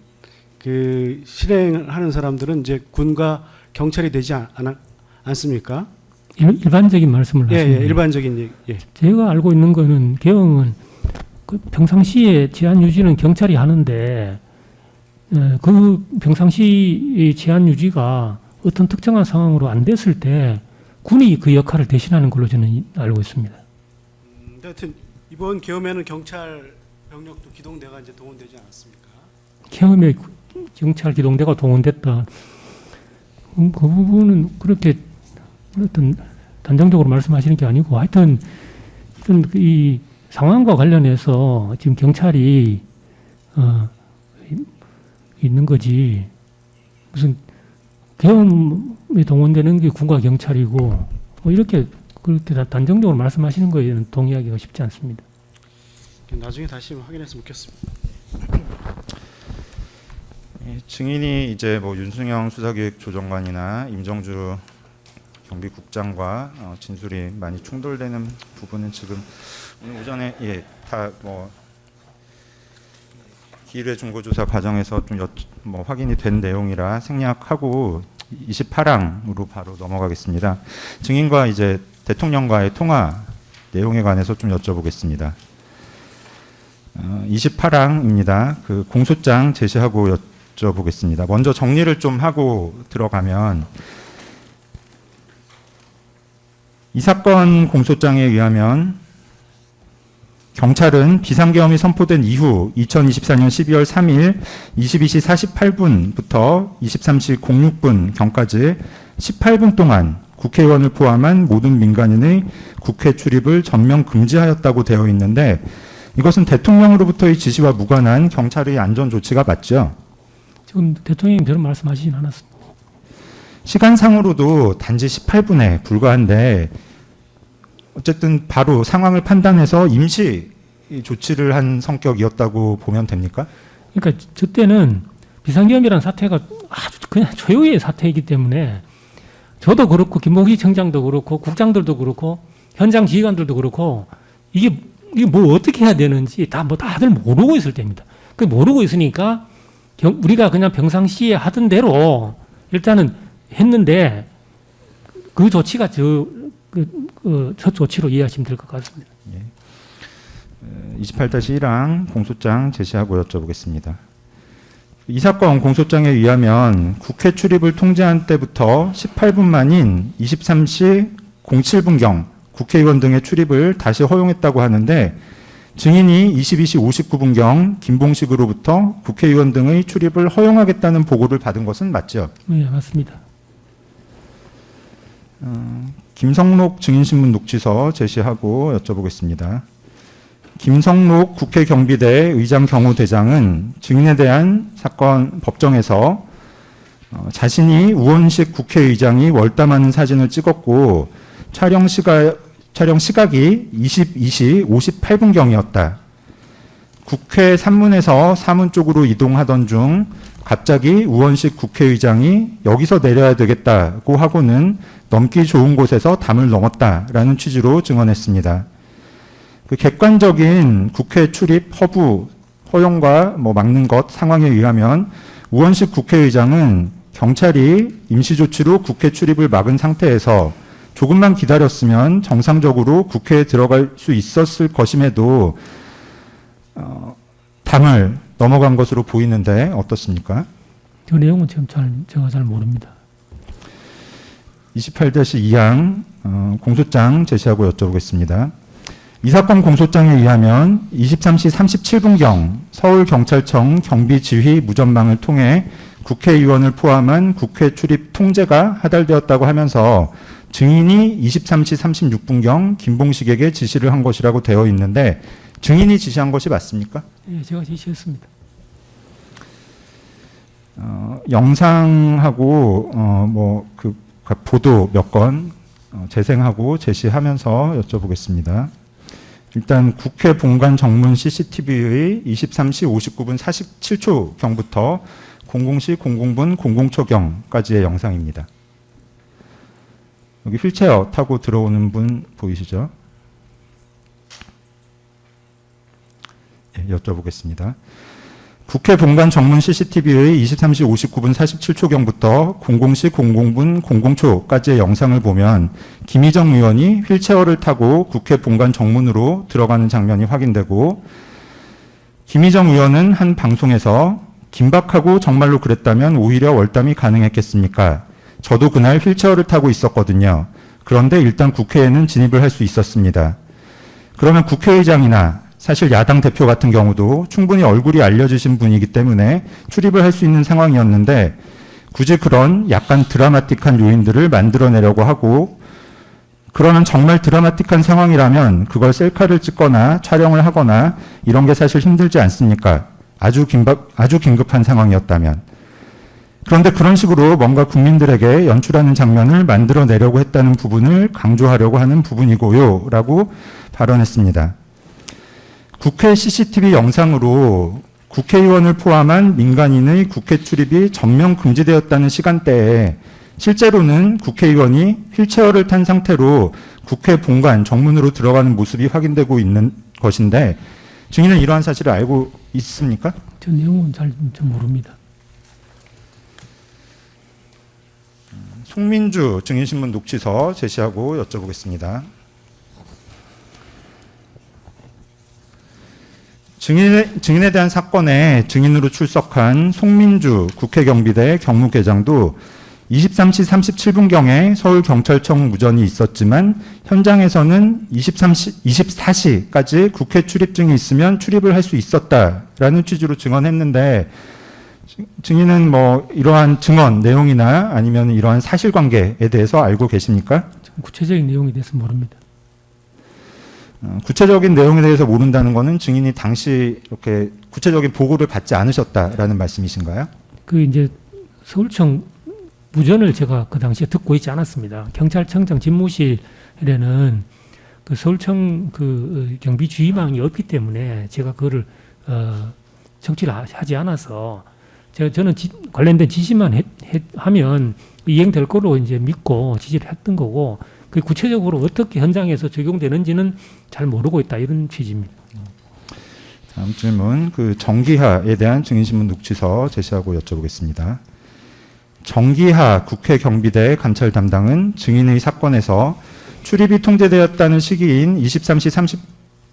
그 실행하는 사람들은 이제 군과 경찰이 되지 않습니까? 일반적인 말씀을 예, 하시는 예, 거예요. 일반적인 얘기. 예. 제가 알고 있는 거는 계엄은 그 평상시에治安 유지는 경찰이 하는데 그 평상시治安 유지가 어떤 특정한 상황으로 안 됐을 때 군이 그 역할을 대신하는 걸로 저는 알고 있습니다. 하여튼 이번 계엄에는 경찰 병력도 기동대가 이제 동원되지 않았습니까? 계엄에 경찰 기동대가 동원됐다. 그 부분은 그렇게 어떤 단정적으로 말씀하시는 게 아니고 하여튼 이 상황과 관련해서 지금 경찰이 있는 거지 무슨 계엄에 동원되는 게 군과 경찰이고 뭐 이렇게 그렇게 단정적으로 말씀하시는 거에는 동의하기가 쉽지 않습니다. 나중에 다시 확인했으면 좋겠습니다. 증인이 이제 뭐 윤승영 수사기획조정관이나 임정주 경비국장과 진술이 많이 충돌되는 부분은 지금 오늘 오전에 다 뭐 기일회 중고조사 과정에서 좀 뭐 확인이 된 내용이라 생략하고 28항으로 바로 넘어가겠습니다. 증인과 이제 대통령과의 통화 내용에 관해서 좀 여쭤보겠습니다. 28항입니다. 그 공소장 제시하고 여쭤보겠습니다. 먼저 정리를 좀 하고 들어가면 이 사건 공소장에 의하면 경찰은 비상계엄이 선포된 이후 2024년 12월 3일 22시 48분부터 23시 06분경까지 18분 동안 국회의원을 포함한 모든 민간인의 국회 출입을 전면 금지하였다고 되어 있는데 이것은 대통령으로부터의 지시와 무관한 경찰의 안전조치가 맞죠? 지금 대통령님 그런 말씀하시진 않았습니다. 시간상으로도 단지 18분에 불과한데 어쨌든 바로 상황을 판단해서 임시 조치를 한 성격이었다고 보면 됩니까? 그러니까 저 때는 비상계엄이라는 사태가 아주 그냥 초유의 사태이기 때문에 저도 그렇고 김봉희 청장도 그렇고 국장들도 그렇고 현장 지휘관들도 그렇고 이게 뭐 어떻게 해야 되는지 다들 모르고 있을 때입니다. 그 모르고 있으니까 우리가 그냥 평상시에 하던 대로 일단은 했는데 그 조치가 첫 조치로 이해하시면 될 것 같습니다. 28-1항 공소장 제시하고 여쭤보겠습니다. 이 사건 공소장에 의하면 국회 출입을 통제한 때부터 18분 만인 23시 07분경 국회의원 등의 출입을 다시 허용했다고 하는데 증인이 22시 59분경 김봉식으로부터 국회의원 등의 출입을 허용하겠다는 보고를 받은 것은 맞죠? 네, 맞습니다. 김성록 증인신문 녹취서 제시하고 여쭤보겠습니다. 김성록 국회경비대 의장 경호대장은 증인에 대한 사건 법정에서 자신이 우원식 국회의장이 월담하는 사진을 찍었고 촬영 시각이 22시 58분경이었다. 국회 산문에서 사문 쪽으로 이동하던 중 갑자기 우원식 국회의장이 여기서 내려야 되겠다고 하고는 넘기 좋은 곳에서 담을 넘었다라는 취지로 증언했습니다. 그 객관적인 국회 출입 허브 허용과 뭐 막는 것 상황에 의하면 우원식 국회의장은 경찰이 임시조치로 국회 출입을 막은 상태에서 조금만 기다렸으면 정상적으로 국회에 들어갈 수 있었을 것임에도 당을 넘어간 것으로 보이는데 어떻습니까? 그 내용은 지금 제가 잘 모릅니다. 28-2항 공소장 제시하고 여쭤보겠습니다. 이 사건 공소장에 의하면 23시 37분경 서울경찰청 경비지휘 무전망을 통해 국회의원을 포함한 국회 출입 통제가 하달되었다고 하면서 증인이 23시 36분경 김봉식에게 지시를 한 것이라고 되어 있는데 증인이 지시한 것이 맞습니까? 예, 제가 지시했습니다. 영상하고 뭐그 보도 몇 건 재생하고 제시하면서 여쭤보겠습니다. 일단 국회 본관 정문 CCTV의 23시 59분 47초경부터 00시 00분 00초경까지의 영상입니다. 여기 휠체어 타고 들어오는 분 보이시죠? 예, 여쭤보겠습니다. 국회 본관 정문 CCTV의 23시 59분 47초경부터 00시 00분 00초까지의 영상을 보면 김희정 의원이 휠체어를 타고 국회 본관 정문으로 들어가는 장면이 확인되고 김희정 의원은 한 방송에서 긴박하고 정말로 그랬다면 오히려 월담이 가능했겠습니까? 저도 그날 휠체어를 타고 있었거든요. 그런데 일단 국회에는 진입을 할 수 있었습니다. 그러면 국회의장이나 사실 야당 대표 같은 경우도 충분히 얼굴이 알려지신 분이기 때문에 출입을 할 수 있는 상황이었는데 굳이 그런 약간 드라마틱한 요인들을 만들어내려고 하고 그러면 정말 드라마틱한 상황이라면 그걸 셀카를 찍거나 촬영을 하거나 이런 게 사실 힘들지 않습니까? 아주 긴급한 상황이었다면. 그런데 그런 식으로 뭔가 국민들에게 연출하는 장면을 만들어내려고 했다는 부분을 강조하려고 하는 부분이고요. 라고 발언했습니다. 국회 CCTV 영상으로 국회의원을 포함한 민간인의 국회 출입이 전면 금지되었다는 시간대에 실제로는 국회의원이 휠체어를 탄 상태로 국회 본관 정문으로 들어가는 모습이 확인되고 있는 것인데 증인은 이러한 사실을 알고 있습니까? 저 내용은 잘 모릅니다. 송민주 증인신문 녹취서 제시하고 여쭤보겠습니다. 증인에 대한 사건에 증인으로 출석한 송민주 국회경비대 경무계장도 23시 37분경에 서울경찰청 무전이 있었지만 현장에서는 24시까지 국회 출입증이 있으면 출입을 할 수 있었다라는 취지로 증언했는데 증인은 뭐 이러한 증언 내용이나 아니면 이러한 사실관계에 대해서 알고 계십니까? 구체적인 내용에 대해서 모릅니다. 구체적인 내용에 대해서 모른다는 것은 증인이 당시 이렇게 구체적인 보고를 받지 않으셨다라는 말씀이신가요? 그 이제 서울청 무전을 제가 그 당시에 듣고 있지 않았습니다. 경찰청장 집무실에는 그 서울청 그 경비 주의망이 없기 때문에 제가 그거를 정치를 하지 않아서 저는 관련된 지시만 하면 이행될 거로 이제 믿고 지시를 했던 거고 그 구체적으로 어떻게 현장에서 적용되는지는 잘 모르고 있다 이런 취지입니다. 다음 질문, 그 정기하에 대한 증인신문 녹취서 제시하고 여쭤보겠습니다. 정기하 국회 경비대 감찰 담당은 증인의 사건에서 출입이 통제되었다는 시기인 23시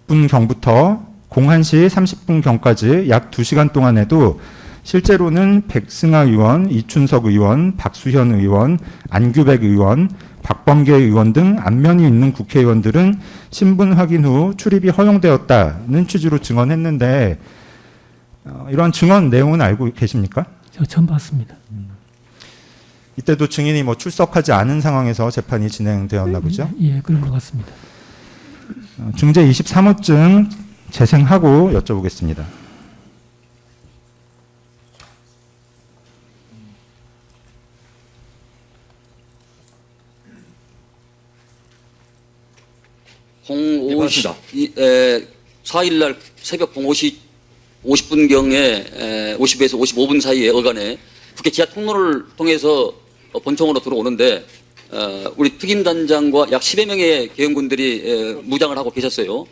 30분경부터 01시 30분경까지 약 2시간 동안에도 실제로는 백승하 의원, 이춘석 의원, 박수현 의원, 안규백 의원, 박범계 의원 등 안면이 있는 국회의원들은 신분 확인 후 출입이 허용되었다는 취지로 증언했는데 이러한 증언 내용은 알고 계십니까? 제가 처음 봤습니다. 이때도 증인이 뭐 출석하지 않은 상황에서 재판이 진행되었나 보죠? 예, 그런 것 같습니다. 중재 23호증 재생하고 여쭤보겠습니다. 네, 4일날 새벽 05시 50분경에 50에서 55분 사이에 어간에 국회 지하 통로를 통해서 본청으로 들어오는데 우리 특임단장과 약 10여 명의 개헌군들이 무장을 하고 계셨어요.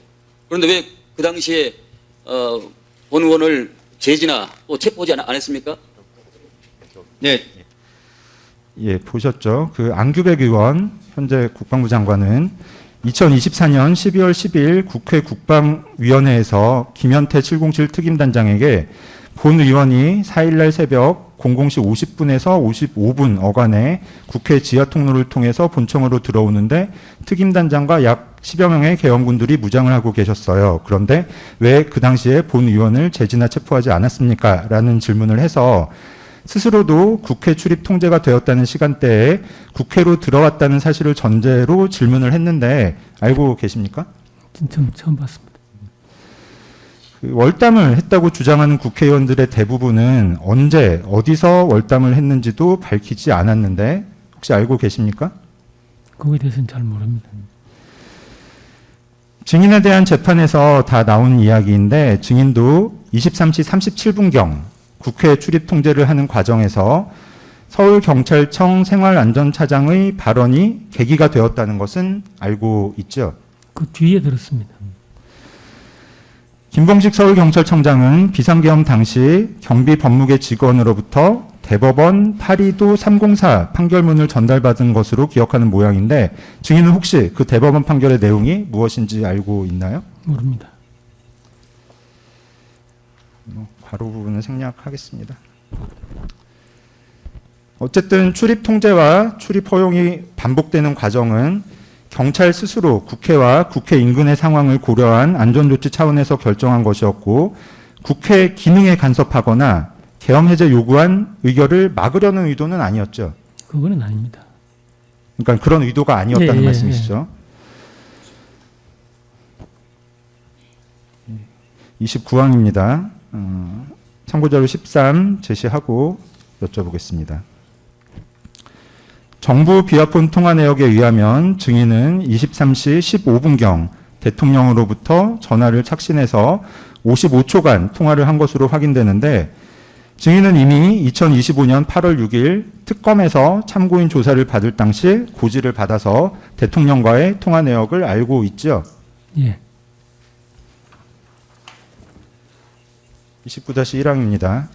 그런데 왜 그 당시에 본 의원을 제지나 또 체포하지 안 했습니까? 네. 예, 보셨죠? 그 안규백 의원, 현재 국방부 장관은 2024년 12월 10일 국회 국방위원회에서 김현태 707 특임단장에게 본 의원이 4일날 새벽 00시 50분에서 55분 어간에 국회 지하 통로를 통해서 본청으로 들어오는데 특임단장과 약 10여 명의 계엄군들이 무장을 하고 계셨어요. 그런데 왜 그 당시에 본 의원을 제지나 체포하지 않았습니까? 라는 질문을 해서 스스로도 국회 출입 통제가 되었다는 시간대에 국회로 들어왔다는 사실을 전제로 질문을 했는데 알고 계십니까? 좀 처음 봤습니다. 그 월담을 했다고 주장하는 국회의원들의 대부분은 언제 어디서 월담을 했는지도 밝히지 않았는데 혹시 알고 계십니까? 거기에 대해서는 잘 모릅니다. 증인에 대한 재판에서 다 나온 이야기인데 증인도 23시 37분경 국회 출입 통제를 하는 과정에서 서울경찰청 생활안전차장의 발언이 계기가 되었다는 것은 알고 있죠. 그 뒤에 들었습니다. 김봉식 서울경찰청장은 비상계엄 당시 경비 법무계 직원으로부터 대법원 8.2도 304 판결문을 전달받은 것으로 기억하는 모양인데 증인은 혹시 그 대법원 판결의 내용이 무엇인지 알고 있나요? 모릅니다. 괄호 부분은 생략하겠습니다. 어쨌든 출입 통제와 출입 허용이 반복되는 과정은 경찰 스스로 국회와 국회 인근의 상황을 고려한 안전조치 차원에서 결정한 것이었고 국회 기능에 간섭하거나 계엄 해제 요구한 의결을 막으려는 의도는 아니었죠. 그거는 아닙니다. 그러니까 그런 의도가 아니었다는 말씀이시죠. 29항입니다. 참고자료 13 제시하고 여쭤보겠습니다. 정부 비화폰 통화 내역에 의하면 증인은 23시 15분경 대통령으로부터 전화를 착신해서 55초간 통화를 한 것으로 확인되는데 증인은 이미 2025년 8월 6일 특검에서 참고인 조사를 받을 당시 고지를 받아서 대통령과의 통화 내역을 알고 있죠. 예. 29-1항입니다.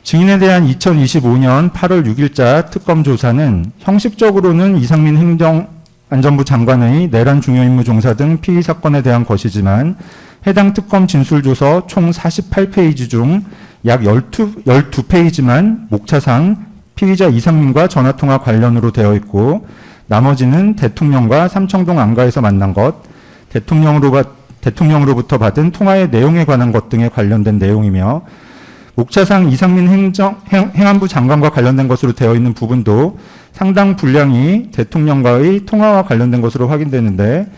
증인에 대한 2025년 8월 6일자 특검 조사는 형식적으로는 이상민 행정안전부 장관의 내란 중요임무 종사 등 피의 사건에 대한 것이지만 해당 특검 진술조서 총 48페이지 중 약 12페이지만 목차상 피의자 이상민과 전화통화 관련으로 되어 있고 나머지는 대통령과 삼청동 안가에서 만난 것, 대통령으로부터 받은 통화의 내용에 관한 것 등에 관련된 내용이며 목차상 이상민 행안부 장관과 관련된 것으로 되어 있는 부분도 상당 분량이 대통령과의 통화와 관련된 것으로 확인되는데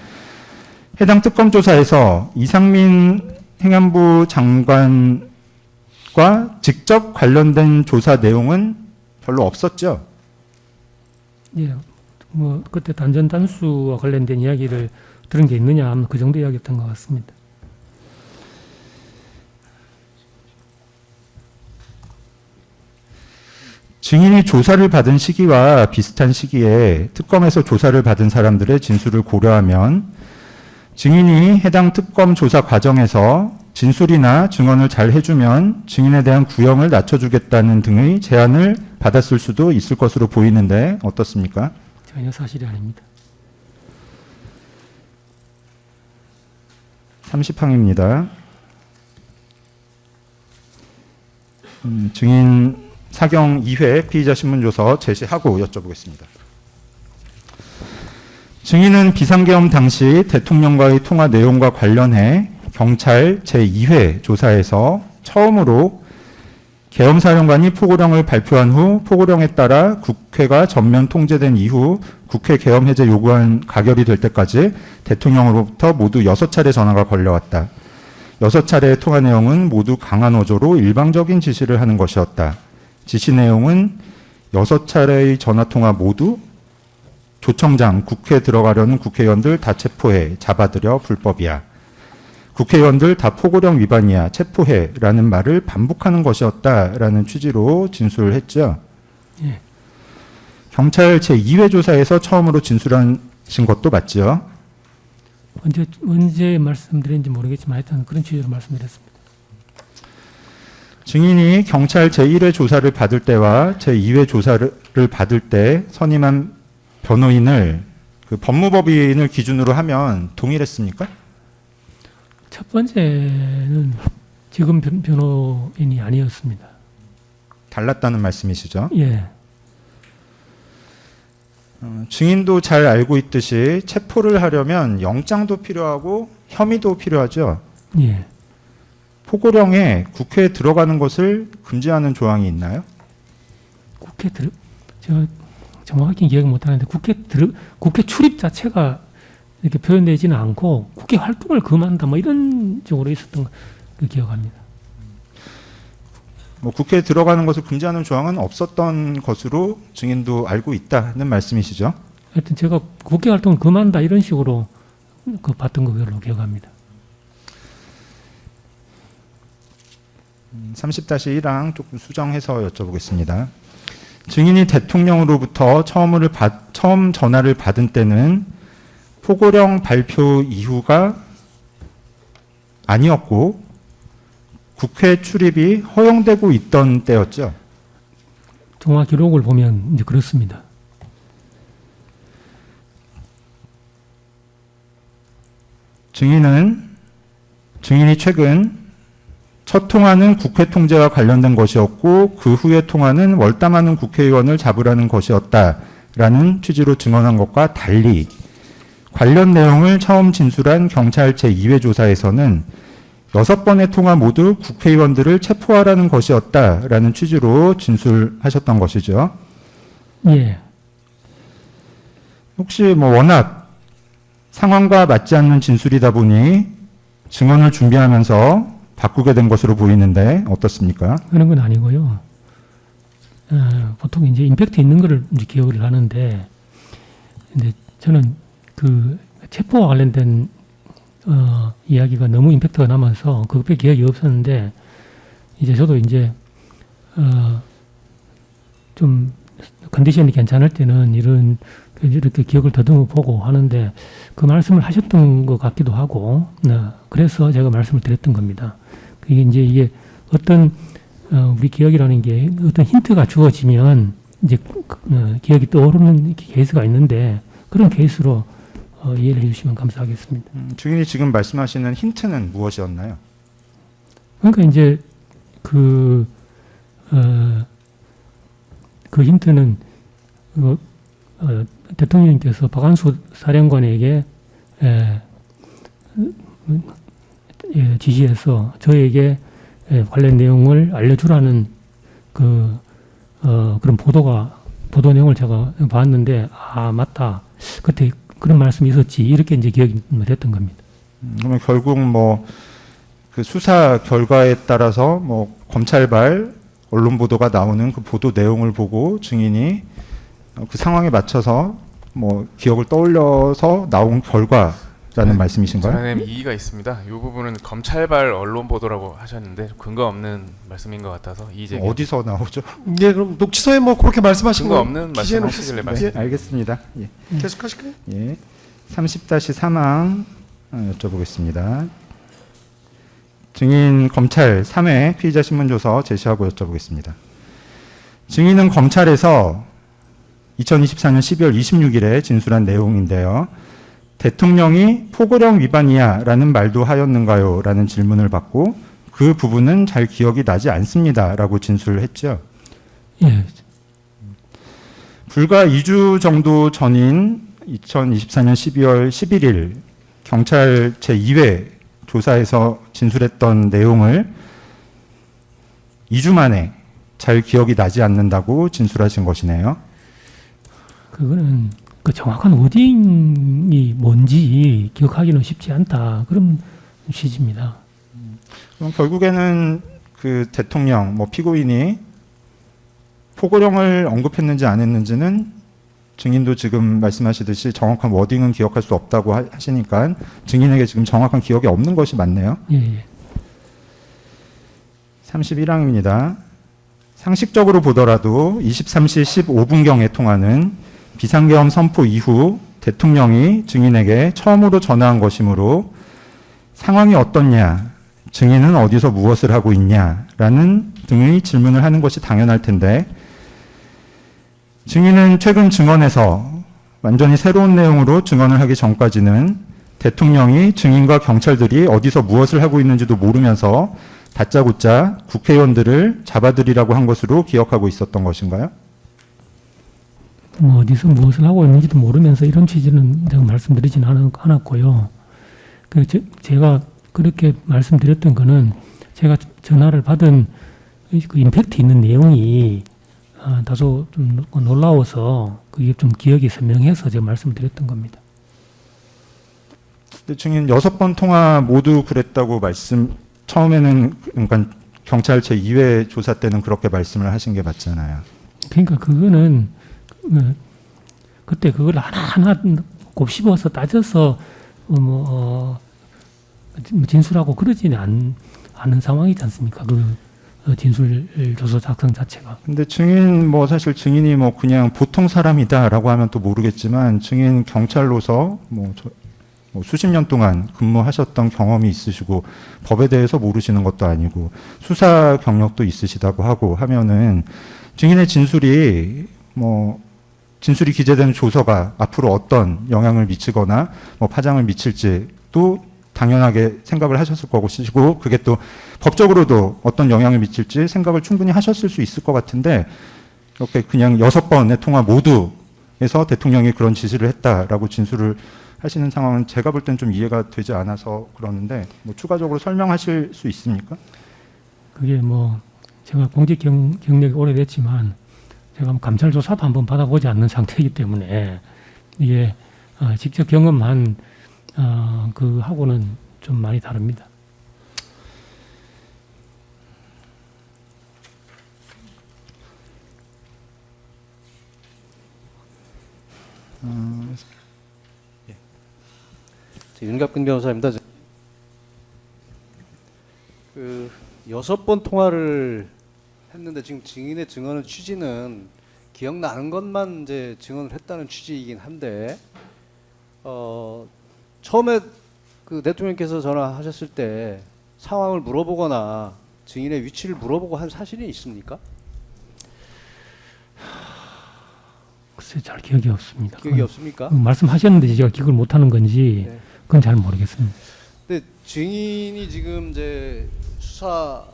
해당 특검 조사에서 이상민 행안부 장관과 직접 관련된 조사 내용은 별로 없었죠. 예. 뭐 그때 단전 단수와 관련된 이야기를 들은 게 있느냐 하면 그 정도 이야기였던 것 같습니다. 증인이 조사를 받은 시기와 비슷한 시기에 특검에서 조사를 받은 사람들의 진술을 고려하면 증인이 해당 특검 조사 과정에서 진술이나 증언을 잘 해주면 증인에 대한 구형을 낮춰주겠다는 등의 제안을 받았을 수도 있을 것으로 보이는데 어떻습니까? 전혀 사실이 아닙니다. 30항입니다. 증인 사경 2회 피의자 신문조서 제시하고 여쭤보겠습니다. 증인은 비상계엄 당시 대통령과의 통화 내용과 관련해 경찰 제2회 조사에서 처음으로 계엄사령관이 포고령을 발표한 후 포고령에 따라 국회가 전면 통제된 이후 국회 계엄 해제 요구안 가결이 될 때까지 대통령으로부터 모두 6차례 전화가 걸려왔다. 6차례의 통화 내용은 모두 강한 어조로 일방적인 지시를 하는 것이었다. 지시 내용은 6차례의 전화통화 모두 조청장 국회 들어가려는 국회의원들 다 체포해 잡아들여 불법이야. 국회의원들 다 포고령 위반이야 체포해라는 말을 반복하는 것이었다라는 취지로 진술을 했죠. 예. 경찰 제2회 조사에서 처음으로 진술하신 것도 맞죠. 언제 말씀드린지 모르겠지만 하여튼 그런 취지로 말씀드렸습니다. 증인이 경찰 제1회 조사를 받을 때와 제2회 조사를 받을 때 선임한 변호인을 그 법무법인을 기준으로 하면 동일했습니까? 첫 번째는 지금 변호인이 아니었습니다. 달랐다는 말씀이시죠? 예. 증인도 잘 알고 있듯이 체포를 하려면 영장도 필요하고 혐의도 필요하죠. 예. 포고령에 국회에 들어가는 것을 금지하는 조항이 있나요? 제가 정확히 기억 못 하는데 국회 출입 자체가 이렇게 표현되지는 않고 국회 활동을 금한다 뭐 이런 쪽으로 있었던 거 기억합니다. 뭐 국회에 들어가는 것을 금지하는 조항은 없었던 것으로 증인도 알고 있다는 말씀이시죠? 하여튼 제가 국회 활동을 금한다 이런 식으로 봤던 걸로 기억합니다. 30-1항 조금 수정해서 여쭤보겠습니다. 증인이 대통령으로부터 처음 전화를 받은 때는 포고령 발표 이후가 아니었고 국회 출입이 허용되고 있던 때였죠. 통화 기록을 보면 이제 그렇습니다. 증인이 최근 첫 통화는 국회 통제와 관련된 것이었고 그 후의 통화는 월담하는 국회의원을 잡으라는 것이었다라는 취지로 증언한 것과 달리 관련 내용을 처음 진술한 경찰 제2회 조사에서는 6번의 통화 모두 국회의원들을 체포하라는 것이었다라는 취지로 진술하셨던 것이죠. 예. 혹시 뭐 워낙 상황과 맞지 않는 진술이다 보니 증언을 준비하면서 바꾸게 된 것으로 보이는데 어떻습니까? 그런 건 아니고요. 보통 이제 임팩트 있는 거를 이제 기억을 하는데, 근데 저는 그 체포와 관련된 이야기가 너무 임팩트가 남아서 그것밖에 기억이 없었는데, 이제 저도 이제 좀 컨디션이 괜찮을 때는 이렇게 기억을 더듬어 보고 하는데 그 말씀을 하셨던 것 같기도 하고, 그래서 제가 말씀을 드렸던 겁니다. 이게 어떤 우리 기억이라는 게 어떤 힌트가 주어지면 이제 기억이 떠오르는 케이스가 있는데 그런 케이스로 이해를 해주시면 감사하겠습니다. 증인이 지금 말씀하시는 힌트는 무엇이었나요? 그러니까 이제 그 힌트는 대통령님께서 박한수 사령관에게 지시해서 저에게 관련 내용을 알려주라는 그런 보도 내용을 제가 봤는데, 아, 맞다. 그때 그런 말씀이 있었지. 이렇게 이제 기억이 됐던 겁니다. 그러면 결국 뭐 그 수사 결과에 따라서 뭐 검찰발 언론 보도가 나오는 그 보도 내용을 보고 증인이 그 상황에 맞춰서 뭐 기억을 떠올려서 나온 결과라는 말씀이신가요? 저는 이의가 있습니다. 이 부분은 검찰발 언론 보도라고 하셨는데 근거 없는 말씀인 것 같아서 이의제기. 어디서 나오죠? 예, 그럼 녹취서에 뭐 그렇게 말씀하신 근거 거 없는 기재해 말씀하시길래 놓겠습니다. 말씀. 알겠습니다. 예. 계속하실까요? 예. 30-3항 여쭤보겠습니다. 증인 검찰 3회 피의자 신문조서 제시하고 여쭤보겠습니다. 증인은 검찰에서 2024년 12월 26일에 진술한 내용인데요. 대통령이 포고령 위반이야 라는 말도 하였는가요? 라는 질문을 받고 그 부분은 잘 기억이 나지 않습니다 라고 진술했죠. 예. 불과 2주 정도 전인 2024년 12월 11일 경찰 제2회 조사에서 진술했던 내용을 2주 만에 잘 기억이 나지 않는다고 진술하신 것이네요. 그거는 그 정확한 워딩이 뭔지 기억하기는 쉽지 않다. 그런 취지입니다. 그럼 결국에는 그 대통령, 뭐 피고인이 포고령을 언급했는지 안 했는지는 증인도 지금 말씀하시듯이 정확한 워딩은 기억할 수 없다고 하시니까 증인에게 지금 정확한 기억이 없는 것이 맞네요. 예. 31항입니다. 상식적으로 보더라도 23시 15분경의 통화는 비상계엄 선포 이후 대통령이 증인에게 처음으로 전화한 것이므로 상황이 어떻냐, 증인은 어디서 무엇을 하고 있냐라는 등의 질문을 하는 것이 당연할 텐데 증인은 최근 증언에서 완전히 새로운 내용으로 증언을 하기 전까지는 대통령이 증인과 경찰들이 어디서 무엇을 하고 있는지도 모르면서 다짜고짜 국회의원들을 잡아들이라고 한 것으로 기억하고 있었던 것인가요? 뭐 어디서 무엇을 하고 있는지도 모르면서 이런 취지는 제가 말씀드리진 않았고요. 제가 그렇게 말씀드렸던 거는 제가 전화를 받은 그 임팩트 있는 내용이 다소 좀 놀라워서 그게 좀 기억이 선명해서 제가 말씀드렸던 겁니다. 근데 증인 6번 통화 모두 그랬다고 처음에는 그러니까 경찰 제2회 조사 때는 그렇게 말씀을 하신 게 맞잖아요. 그러니까 그거는 그때 그걸 하나하나 곱씹어서 따져서 진술하고 그러지는 않은 상황이지 않습니까? 그 진술 조서 작성 자체가. 근데 증인 사실 증인이 그냥 보통 사람이다라고 하면 또 모르겠지만 증인 경찰로서 수십 년 동안 근무하셨던 경험이 있으시고 법에 대해서 모르시는 것도 아니고 수사 경력도 있으시다고 하고 하면은 증인의 진술이 기재되는 조서가 앞으로 어떤 영향을 미치거나 파장을 미칠지도 당연하게 생각을 하셨을 것이고 그게 또 법적으로도 어떤 영향을 미칠지 생각을 충분히 하셨을 수 있을 것 같은데 이렇게 그냥 6번의 통화 모두에서 대통령이 그런 지시를 했다라고 진술을 하시는 상황은 제가 볼 땐 좀 이해가 되지 않아서 그러는데 추가적으로 설명하실 수 있습니까? 그게 제가 공직 경력이 오래됐지만 제가 감찰 조사도 한번 받아보지 않는 상태이기 때문에 이게 직접 경험한 그 하고는 좀 많이 다릅니다. 윤갑근 변호사입니다. 6번 통화를 했는데 지금 증인의 증언의 취지는 기억나는 것만 이제 증언을 했다는 취지이긴 한데 처음에 그 대통령께서 전화하셨을 때 상황을 물어보거나 증인의 위치를 물어보고 한 사실이 있습니까? 글쎄 잘 기억이 없습니다. 기억이 없습니까? 말씀하셨는데 제가 기억을 못하는 건지 네. 그건 잘 모르겠습니다. 근데 증인이 지금 이제 수사도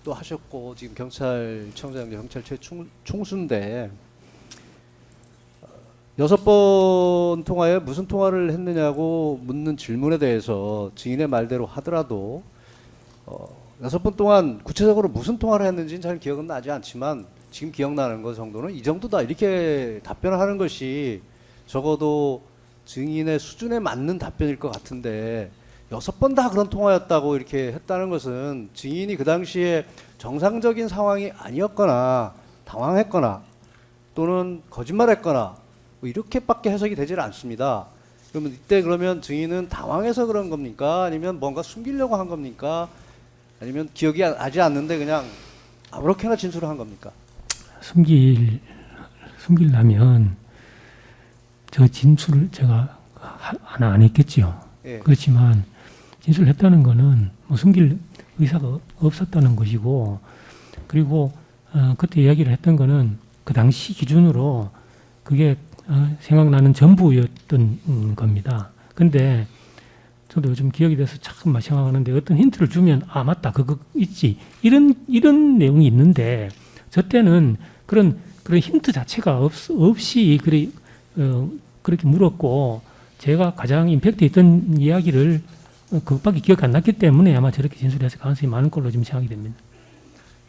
하셨고 지금 경찰청장 경찰 최총수인데 6번 통화에 무슨 통화를 했느냐고 묻는 질문에 대해서 증인의 말대로 하더라도 6번 동안 구체적으로 무슨 통화를 했는지는 잘 기억은 나지 않지만 지금 기억나는 것 정도는 이 정도다 이렇게 답변을 하는 것이 적어도 증인의 수준에 맞는 답변일 것 같은데 6번 다 그런 통화였다고 이렇게 했다는 것은 증인이 그 당시에 정상적인 상황이 아니었거나 당황했거나 또는 거짓말했거나 이렇게밖에 해석이 되질 않습니다. 그러면 이때 그러면 증인은 당황해서 그런 겁니까? 아니면 뭔가 숨기려고 한 겁니까? 아니면 기억이 나지 않는데 그냥 아무렇게나 진술을 한 겁니까? 숨기려면 저 진술을 제가 하나 안 했겠지요. 예. 그렇지만 진술했다는 거는 숨길 의사가 없었다는 것이고 그리고 그때 이야기를 했던 거는 그 당시 기준으로 그게 생각나는 전부였던 겁니다. 근데 저도 요즘 기억이 돼서 참 생각하는데 어떤 힌트를 주면 맞다 그거 있지 이런 내용이 있는데 저 때는 그런 힌트 자체가 없이 그렇게 물었고 제가 가장 임팩트 있던 이야기를 그것밖에 기억 안 났기 때문에 아마 저렇게 진술했을 가능성이 많은 걸로 지금 생각이 됩니다.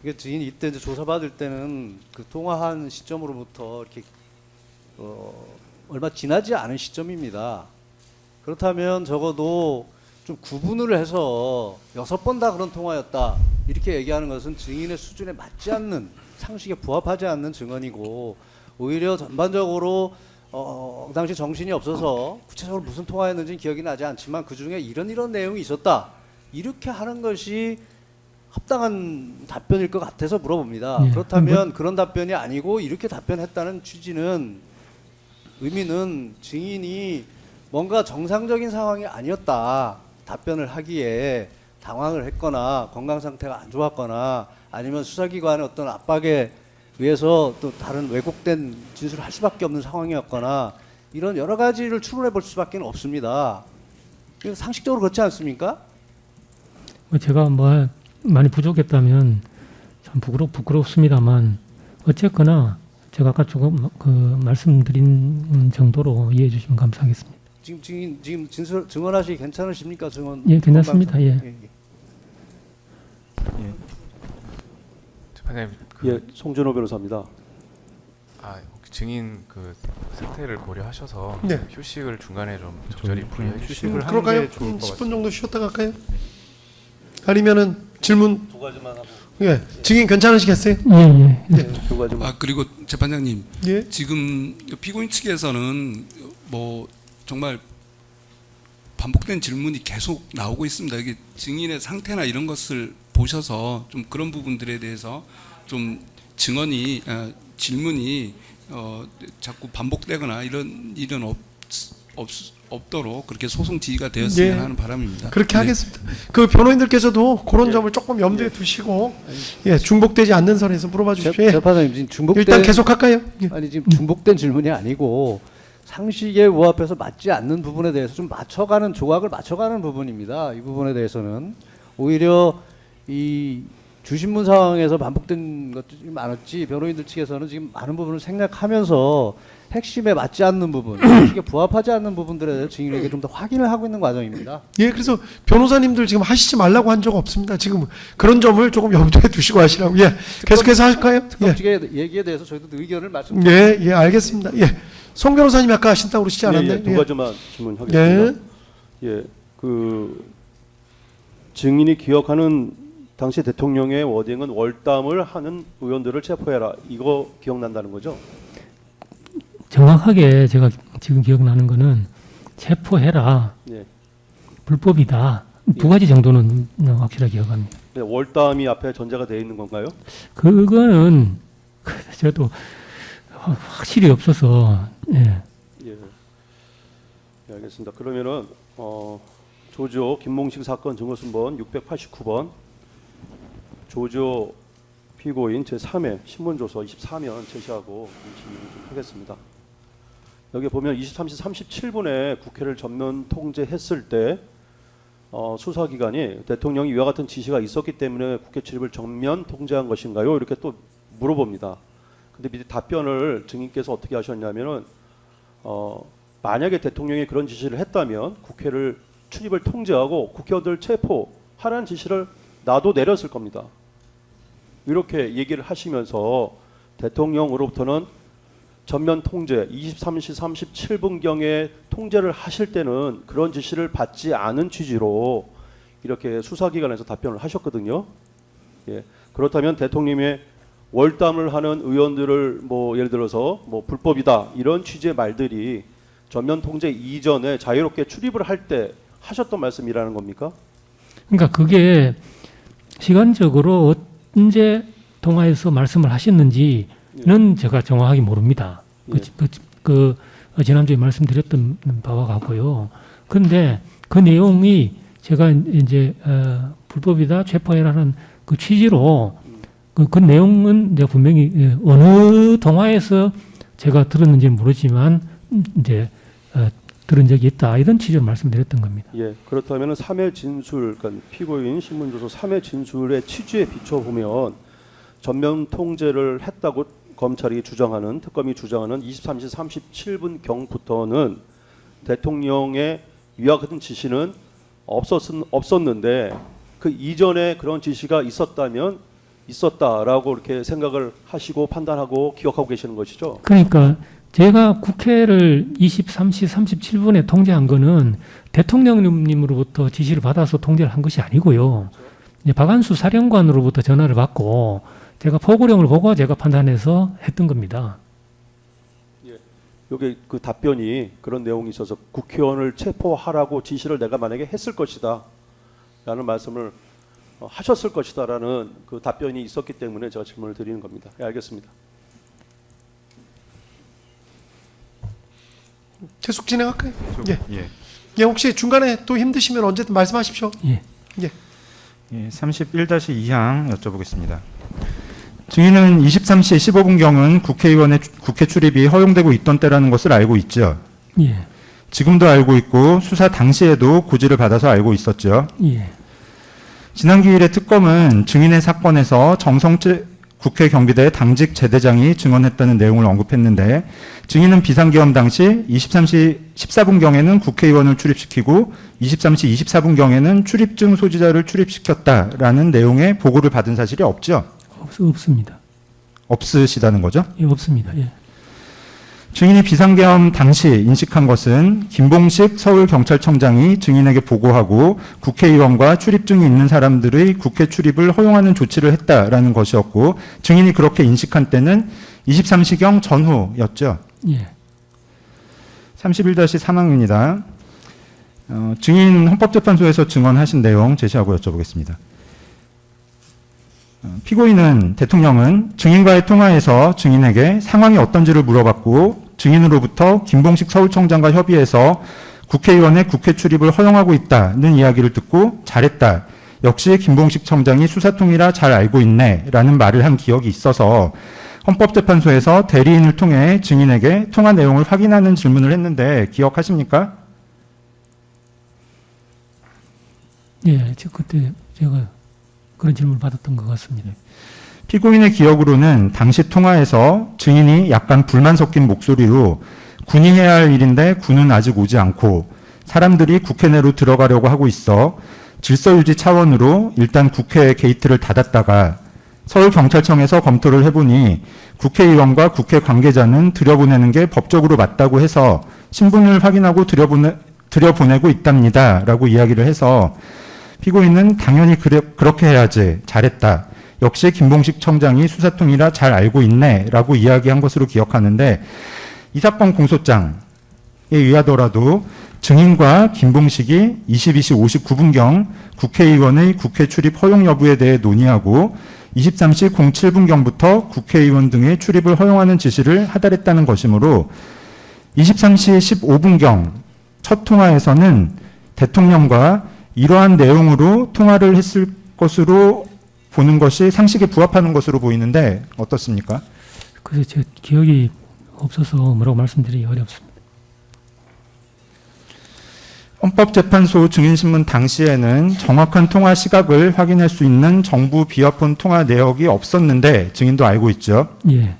이게 증인이 이때 이제 조사받을 때는 그 통화한 시점으로부터 이렇게 얼마 지나지 않은 시점입니다. 그렇다면 적어도 좀 구분을 해서 6번 다 그런 통화였다 이렇게 얘기하는 것은 증인의 수준에 맞지 않는 상식에 부합하지 않는 증언이고 오히려 전반적으로 그 당시 정신이 없어서 구체적으로 무슨 통화였는지는 기억이 나지 않지만 그중에 이런 내용이 있었다 이렇게 하는 것이 합당한 답변일 것 같아서 물어봅니다. 네. 그렇다면 그런 답변이 아니고 이렇게 답변했다는 의미는 증인이 뭔가 정상적인 상황이 아니었다 답변을 하기에 당황을 했거나 건강 상태가 안 좋았거나 아니면 수사기관의 어떤 압박에 의해서 또 다른 왜곡된 진술을 할 수밖에 없는 상황이었거나 이런 여러 가지를 추론해 볼 수밖에 없습니다. 이거 상식적으로 그렇지 않습니까? 제가 뭐 많이 부족했다면 참 부끄럽습니다만 어쨌거나 제가 아까 조금 말씀드린 정도로 이해해 주시면 감사하겠습니다. 지금 증언하시기 괜찮으십니까? 증언. 예, 괜찮습니다. 예. 재판장님, 예, 송준호 변호사입니다. 혹시 증인 그 상태를 고려하셔서 네. 휴식을 중간에 좀 적절히 분리해 주시면 그럴까요? 10분 정도 쉬었다 갈까요? 아니면은 질문 두 가지만 하고. 예, 증인 괜찮으시겠어요? 예. 두 가지만. 그리고 재판장님, 예. 지금 피고인 측에서는 뭐 정말 반복된 질문이 계속 나오고 있습니다. 이게 증인의 상태나 이런 것을 보셔서 좀 그런 부분들에 대해서 좀 증언이 질문이 자꾸 반복되거나 이런 일은 없도록 그렇게 소송 지휘가 되었으면 예. 하는 바람입니다. 그렇게 네. 하겠습니다. 그 변호인들께서도 그런 점을 조금 염두에 두시고 예, 중복되지 않는 선에서 물어봐 주십시오. 예. 재판장님 지금 중복된 일단 계속할까요? 예. 아니 지금 중복된 질문이 아니고 상식에 부합해서 맞지 않는 부분에 대해서 좀 맞춰가는 조각을 맞춰가는 부분입니다. 이 부분에 대해서는 오히려 이 주신문 상황에서 반복된 것들이 많았지 변호인들 측에서는 지금 많은 부분을 생략하면서 핵심에 맞지 않는 부분, 상식에 부합하지 않는 부분들에 대해서 증인에게 좀 더 확인을 하고 있는 과정입니다. 예, 그래서 변호사님들 지금 하시지 말라고 한 적 없습니다. 지금 그런 점을 조금 염두에 두시고 하시라고. 예, 계속해서 할까요? 예, 특검측의 얘기에 대해서 저희도 의견을 말씀. 예, 알겠습니다. 예, 송 변호사님이 아까 하신다고 그러시지 않았나요? 예, 두 가지만 질문하겠습니다. 예, 그 증인이 기억하는 당시 대통령의 워딩은 월담을 하는 의원들을 체포해라. 이거 기억난다는 거죠? 정확하게 제가 지금 기억나는 거는 체포해라, 예. 불법이다. 두 가지 정도는 확실하게 기억합니다. 네, 월담이 앞에 전제가 되어 있는 건가요? 그거는 저도 확실히 없어서 예. 예. 예, 알겠습니다. 그러면은 조조 김몽식 사건 증거순번 689번 조조 피고인 제3회 신문조서 24면 제시하고 질문 좀 하겠습니다. 여기 보면 23시 37분에 국회를 전면 통제했을 때 수사기관이 대통령이 이와 같은 지시가 있었기 때문에 국회 출입을 전면 통제한 것인가요? 이렇게 또 물어봅니다. 근데 밑에 답변을 증인께서 어떻게 하셨냐면은 만약에 대통령이 그런 지시를 했다면 국회를 출입을 통제하고 국회의원들 체포하라는 지시를 나도 내렸을 겁니다. 이렇게 얘기를 하시면서 대통령으로부터는 전면 통제 23시 37분경에 통제를 하실 때는 그런 지시를 받지 않은 취지로 이렇게 수사기관에서 답변을 하셨거든요. 예. 그렇다면 대통령의 월담을 하는 의원들을 뭐 예를 들어서 뭐 불법이다 이런 취지의 말들이 전면 통제 이전에 자유롭게 출입을 할 때 하셨던 말씀이라는 겁니까? 그러니까 그게 시간적으로 언제 통화해서 말씀을 하셨는지는 제가 정확하게 모릅니다. 예. 그 지난주에 말씀드렸던 바와 같고요. 그런데 그 내용이 제가 이제 불법이다 체포해라는 그 취지로 그 내용은 내가 분명히 어느 통화에서 제가 들었는지는 모르지만 이제 들은 적이 있다 이런 취지로 말씀드렸던 겁니다. 예, 그렇다면 3회 진술, 그러니까 피고인 신문조서 3회 진술의 취지에 비춰보면 전면 통제를 했다고 검찰이 주장하는, 특검이 주장하는 23시 37분 경부터는 대통령의 위와 같은 지시는 없었는데 그 이전에 그런 지시가 있었다면 있었다라고 이렇게 생각을 하시고 판단하고 기억하고 계시는 것이죠. 그러니까 제가 국회를 23시 37분에 통제한 거는 대통령님으로부터 지시를 받아서 통제를 한 것이 아니고요. 이제 박안수 사령관으로부터 전화를 받고 제가 포고령을 보고 제가 판단해서 했던 겁니다. 예, 여기 그 답변이 그런 내용이 있어서 국회의원을 체포하라고 지시를 내가 만약에 했을 것이다 라는 말씀을 하셨을 것이다 라는 그 답변이 있었기 때문에 제가 질문을 드리는 겁니다. 예, 알겠습니다. 계속 진행할까요? 예. 예, 혹시 중간에 또 힘드시면 언제든 말씀하십시오. 예. 예. 예, 31-2항 여쭤보겠습니다. 증인은 23시 15분경은 국회의원의 국회 출입이 허용되고 있던 때라는 것을 알고 있죠. 예. 지금도 알고 있고 수사 당시에도 고지를 받아서 알고 있었죠. 예. 지난 기일에 특검은 증인의 사건에서 정성재 국회 경비대 당직 제대장이 증언했다는 내용을 언급했는데 증인은 비상계엄 당시 23시 14분경에는 국회의원을 출입시키고 23시 24분경에는 출입증 소지자를 출입시켰다라는 내용의 보고를 받은 사실이 없죠? 없습니다. 없으시다는 거죠? 예, 없습니다. 예. 증인이 비상계엄 당시 인식한 것은 김봉식 서울경찰청장이 증인에게 보고하고 국회의원과 출입증이 있는 사람들의 국회 출입을 허용하는 조치를 했다라는 것이었고 증인이 그렇게 인식한 때는 23시경 전후였죠. 예. 31-3항입니다. 증인 헌법재판소에서 증언하신 내용 제시하고 여쭤보겠습니다. 피고인은 대통령은 증인과의 통화에서 증인에게 상황이 어떤지를 물어봤고 증인으로부터 김봉식 서울청장과 협의해서 국회의원의 국회 출입을 허용하고 있다는 이야기를 듣고 잘했다. 역시 김봉식 청장이 수사통이라 잘 알고 있네 라는 말을 한 기억이 있어서 헌법재판소에서 대리인을 통해 증인에게 통화 내용을 확인하는 질문을 했는데 기억하십니까? 예, 그때 제가 그런 질문을 받았던 것 같습니다. 피고인의 기억으로는 당시 통화에서 증인이 약간 불만 섞인 목소리로 군이 해야 할 일인데 군은 아직 오지 않고 사람들이 국회 내로 들어가려고 하고 있어 질서 유지 차원으로 일단 국회 게이트를 닫았다가 서울경찰청에서 검토를 해보니 국회의원과 국회 관계자는 들여보내는 게 법적으로 맞다고 해서 신분을 확인하고 들여보내고 있답니다 라고 이야기를 해서 피고인은 당연히 그렇게 해야지 잘했다. 역시 김봉식 청장이 수사통이라 잘 알고 있네 라고 이야기한 것으로 기억하는데 이 사건 공소장에 의하더라도 증인과 김봉식이 22시 59분경 국회의원의 국회 출입 허용 여부에 대해 논의하고 23시 07분경부터 국회의원 등의 출입을 허용하는 지시를 하달했다는 것이므로 23시 15분경 첫 통화에서는 대통령과 이러한 내용으로 통화를 했을 것으로 보는 것이 상식에 부합하는 것으로 보이는데 어떻습니까? 그래서 제 기억이 없어서 뭐라고 말씀드리기 어렵습니다. 헌법재판소 증인신문 당시에는 정확한 통화 시각을 확인할 수 있는 정부 비화폰 통화 내역이 없었는데 증인도 알고 있죠. 예.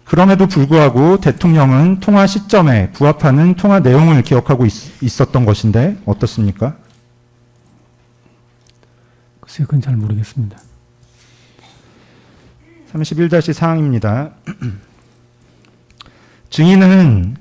그럼에도 불구하고 대통령은 통화 시점에 부합하는 통화 내용을 기억하고 있었던 것인데 어떻습니까? 글쎄요, 그건 잘 모르겠습니다. 31-4항입니다. 증인은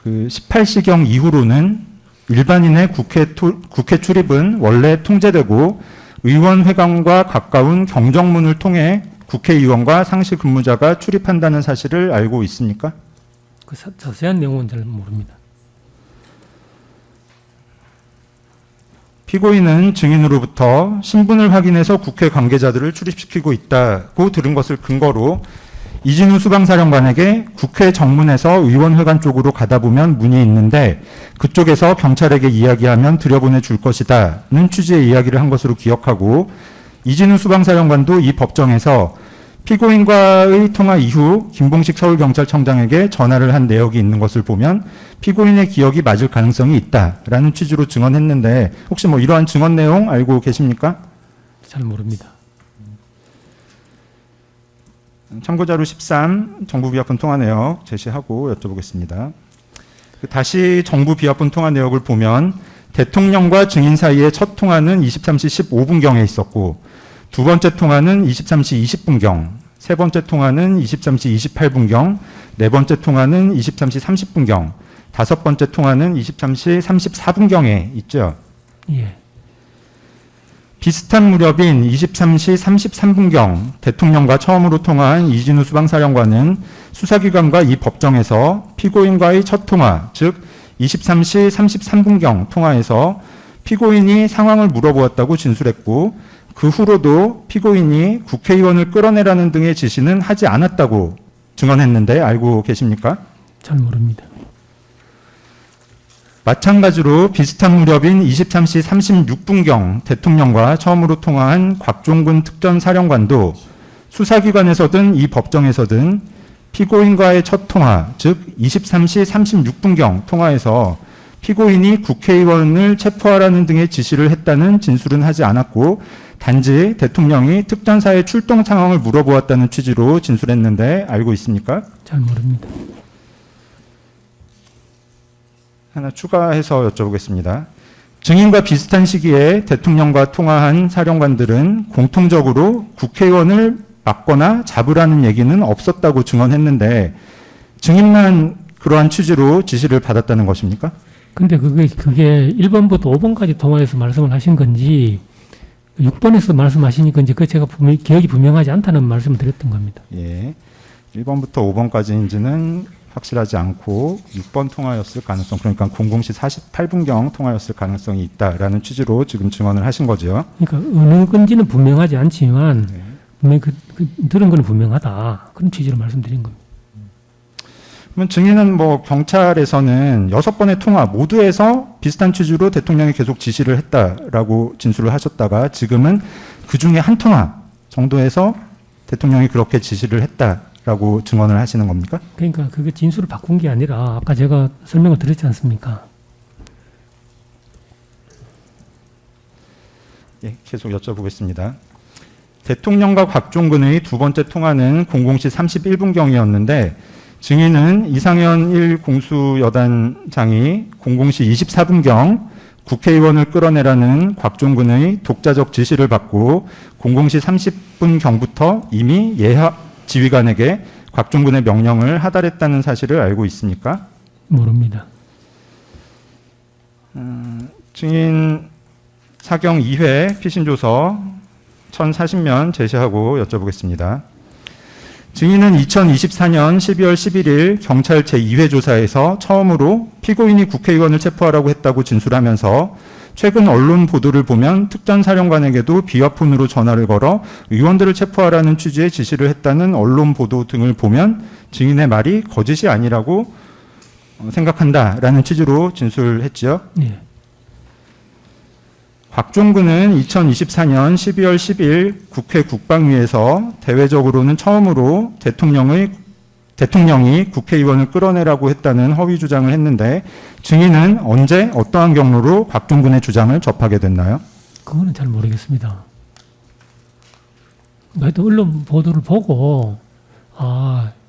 그 18시경 이후로는 일반인의 국회 출입은 원래 통제되고 의원회관과 가까운 경정문을 통해 국회의원과 상시 근무자가 출입한다는 사실을 알고 있습니까? 그 자세한 내용은 잘 모릅니다. 피고인은 증인으로부터 신분을 확인해서 국회 관계자들을 출입시키고 있다고 들은 것을 근거로 이진우 수방사령관에게 국회 정문에서 의원회관 쪽으로 가다 보면 문이 있는데 그쪽에서 경찰에게 이야기하면 들여보내 줄 것이다는 취지의 이야기를 한 것으로 기억하고 이진우 수방사령관도 이 법정에서 피고인과의 통화 이후 김봉식 서울경찰청장에게 전화를 한 내역이 있는 것을 보면 피고인의 기억이 맞을 가능성이 있다라는 취지로 증언했는데 혹시 뭐 이러한 증언 내용 알고 계십니까? 잘 모릅니다. 참고자료 13 정부 비화폰 통화 내역 제시하고 여쭤보겠습니다. 다시 정부 비화폰 통화 내역을 보면 대통령과 증인 사이의 첫 통화는 23시 15분경에 있었고 두 번째 통화는 23시 20분경, 세 번째 통화는 23시 28분경, 네 번째 통화는 23시 30분경, 다섯 번째 통화는 23시 34분경에 있죠. 예. 비슷한 무렵인 23시 33분경 대통령과 처음으로 통화한 이진우 수방사령관은 수사기관과 이 법정에서 피고인과의 첫 통화, 즉 23시 33분경 통화에서 피고인이 상황을 물어보았다고 진술했고 그 후로도 피고인이 국회의원을 끌어내라는 등의 지시는 하지 않았다고 증언했는데 알고 계십니까? 잘 모릅니다. 마찬가지로 비슷한 무렵인 23시 36분경 대통령과 처음으로 통화한 곽종근 특전사령관도 수사기관에서든 이 법정에서든 피고인과의 첫 통화, 즉 23시 36분경 통화에서 피고인이 국회의원을 체포하라는 등의 지시를 했다는 진술은 하지 않았고 단지 대통령이 특전사의 출동 상황을 물어보았다는 취지로 진술했는데 알고 있습니까? 잘 모릅니다. 하나 추가해서 여쭤보겠습니다. 증인과 비슷한 시기에 대통령과 통화한 사령관들은 공통적으로 국회의원을 막거나 잡으라는 얘기는 없었다고 증언했는데 증인만 그러한 취지로 지시를 받았다는 것입니까? 근데 그게 1번부터 5번까지 통화해서 말씀을 하신 건지 6번에서 말씀하시니까 이제 그 제가 기억이 분명하지 않다는 말씀을 드렸던 겁니다. 예. 1번부터 5번까지인지는 확실하지 않고 6번 통화였을 가능성, 그러니까 00시 48분경 통화였을 가능성이 있다라는 취지로 지금 증언을 하신 거죠. 그러니까 어느 건지는 분명하지 않지만 분명히 들은 건 분명하다. 그런 취지로 말씀드린 겁니다. 그러면 증인은 뭐 경찰에서는 6번의 통화 모두에서 비슷한 취지로 대통령이 계속 지시를 했다라고 진술을 하셨다가 지금은 그 중에 한 통화 정도에서 대통령이 그렇게 지시를 했다라고 증언을 하시는 겁니까? 그러니까 그게 진술을 바꾼 게 아니라 아까 제가 설명을 드렸지 않습니까? 예, 계속 여쭤보겠습니다. 대통령과 곽종근의 두 번째 통화는 00시 31분경이었는데 증인은 이상현 1 공수여단장이 00시 24분경 국회의원을 끌어내라는 곽종근의 독자적 지시를 받고 00시 30분경부터 이미 예하 지휘관에게 곽종근의 명령을 하달했다는 사실을 알고 있습니까? 모릅니다. 증인 사경 2회 피신조서 1040면 제시하고 여쭤보겠습니다. 증인은 2024년 12월 11일 경찰 제2회 조사에서 처음으로 피고인이 국회의원을 체포하라고 했다고 진술하면서 최근 언론 보도를 보면 특전사령관에게도 비화폰으로 전화를 걸어 의원들을 체포하라는 취지의 지시를 했다는 언론 보도 등을 보면 증인의 말이 거짓이 아니라고 생각한다라는 취지로 진술했지요. 네. 곽종근은 2024년 12월 10일 국회 국방위에서 대외적으로는 처음으로 대통령이 국회의원을 끌어내라고 했다는 허위 주장을 했는데 증인은 언제 어떠한 경로로 곽종근의 주장을 접하게 됐나요? 그거는 잘 모르겠습니다. 하여튼 언론 보도를 보고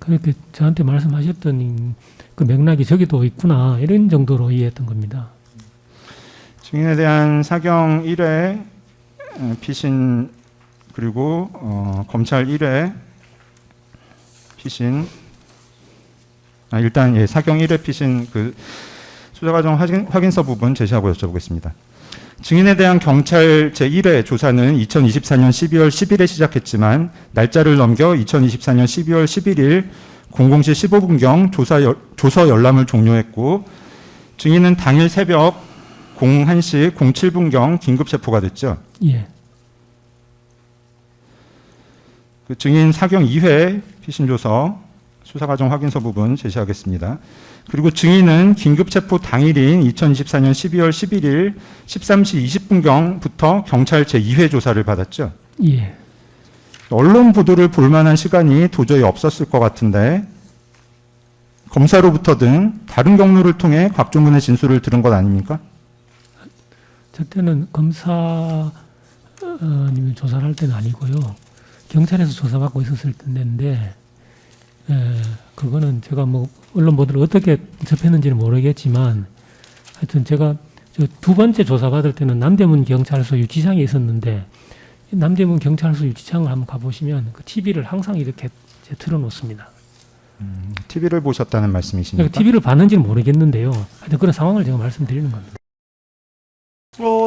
그렇게 저한테 말씀하셨던 그 맥락이 저기도 있구나 이런 정도로 이해했던 겁니다. 증인에 대한 사경 1회 피신 그리고 검찰 1회 피신 일단 예, 사경 1회 피신 그 수사과정 확인서 부분 제시하고 여쭤보겠습니다. 증인에 대한 경찰 제1회 조사는 2024년 12월 10일에 시작했지만 날짜를 넘겨 2024년 12월 11일 00시 15분경 조서 열람을 종료했고 증인은 당일 새벽 01시 07분경 긴급 체포가 됐죠. 예. 그 증인 사경 2회 피신조서 수사과정 확인서 부분 제시하겠습니다. 그리고 증인은 긴급 체포 당일인 2024년 12월 11일 13시 20분경부터 경찰 제2회 조사를 받았죠. 예. 언론 보도를 볼 만한 시간이 도저히 없었을 것 같은데 검사로부터든 다른 경로를 통해 곽종근의 진술을 들은 것 아닙니까? 저 때는 검사님이 조사를 할 때는 아니고요. 경찰에서 조사받고 있었을 때인데 그거는 제가 뭐 언론 보도를 어떻게 접했는지는 모르겠지만 하여튼 제가 저 두 번째 조사받을 때는 남대문 경찰서 유치장에 있었는데 남대문 경찰서 유치장을 한번 가보시면 그 TV를 항상 이렇게 틀어놓습니다. TV를 보셨다는 말씀이십니까? 그러니까 TV를 봤는지는 모르겠는데요. 하여튼 그런 상황을 제가 말씀드리는 겁니다.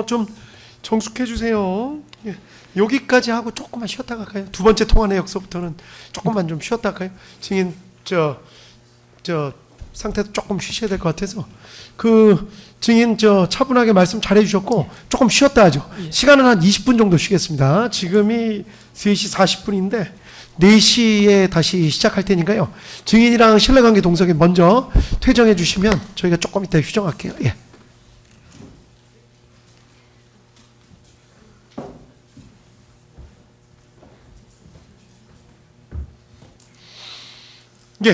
좀 정숙해 주세요. 예. 여기까지 하고 조금만 쉬었다 갈까요? 두 번째 통화 내역서부터는 조금만 좀 쉬었다 갈까요? 증인 저 상태도 조금 쉬셔야 될 것 같아서 그 증인 차분하게 말씀 잘해 주셨고 조금 쉬었다 하죠. 시간은 한 20분 정도 쉬겠습니다. 지금이 3시 40분인데 4시에 다시 시작할 테니까요. 증인이랑 신뢰관계 동석에 먼저 퇴정해 주시면 저희가 조금 이따 휴정할게요. 예.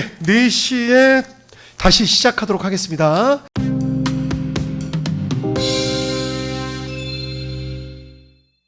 4시에 다시 시작하도록 하겠습니다.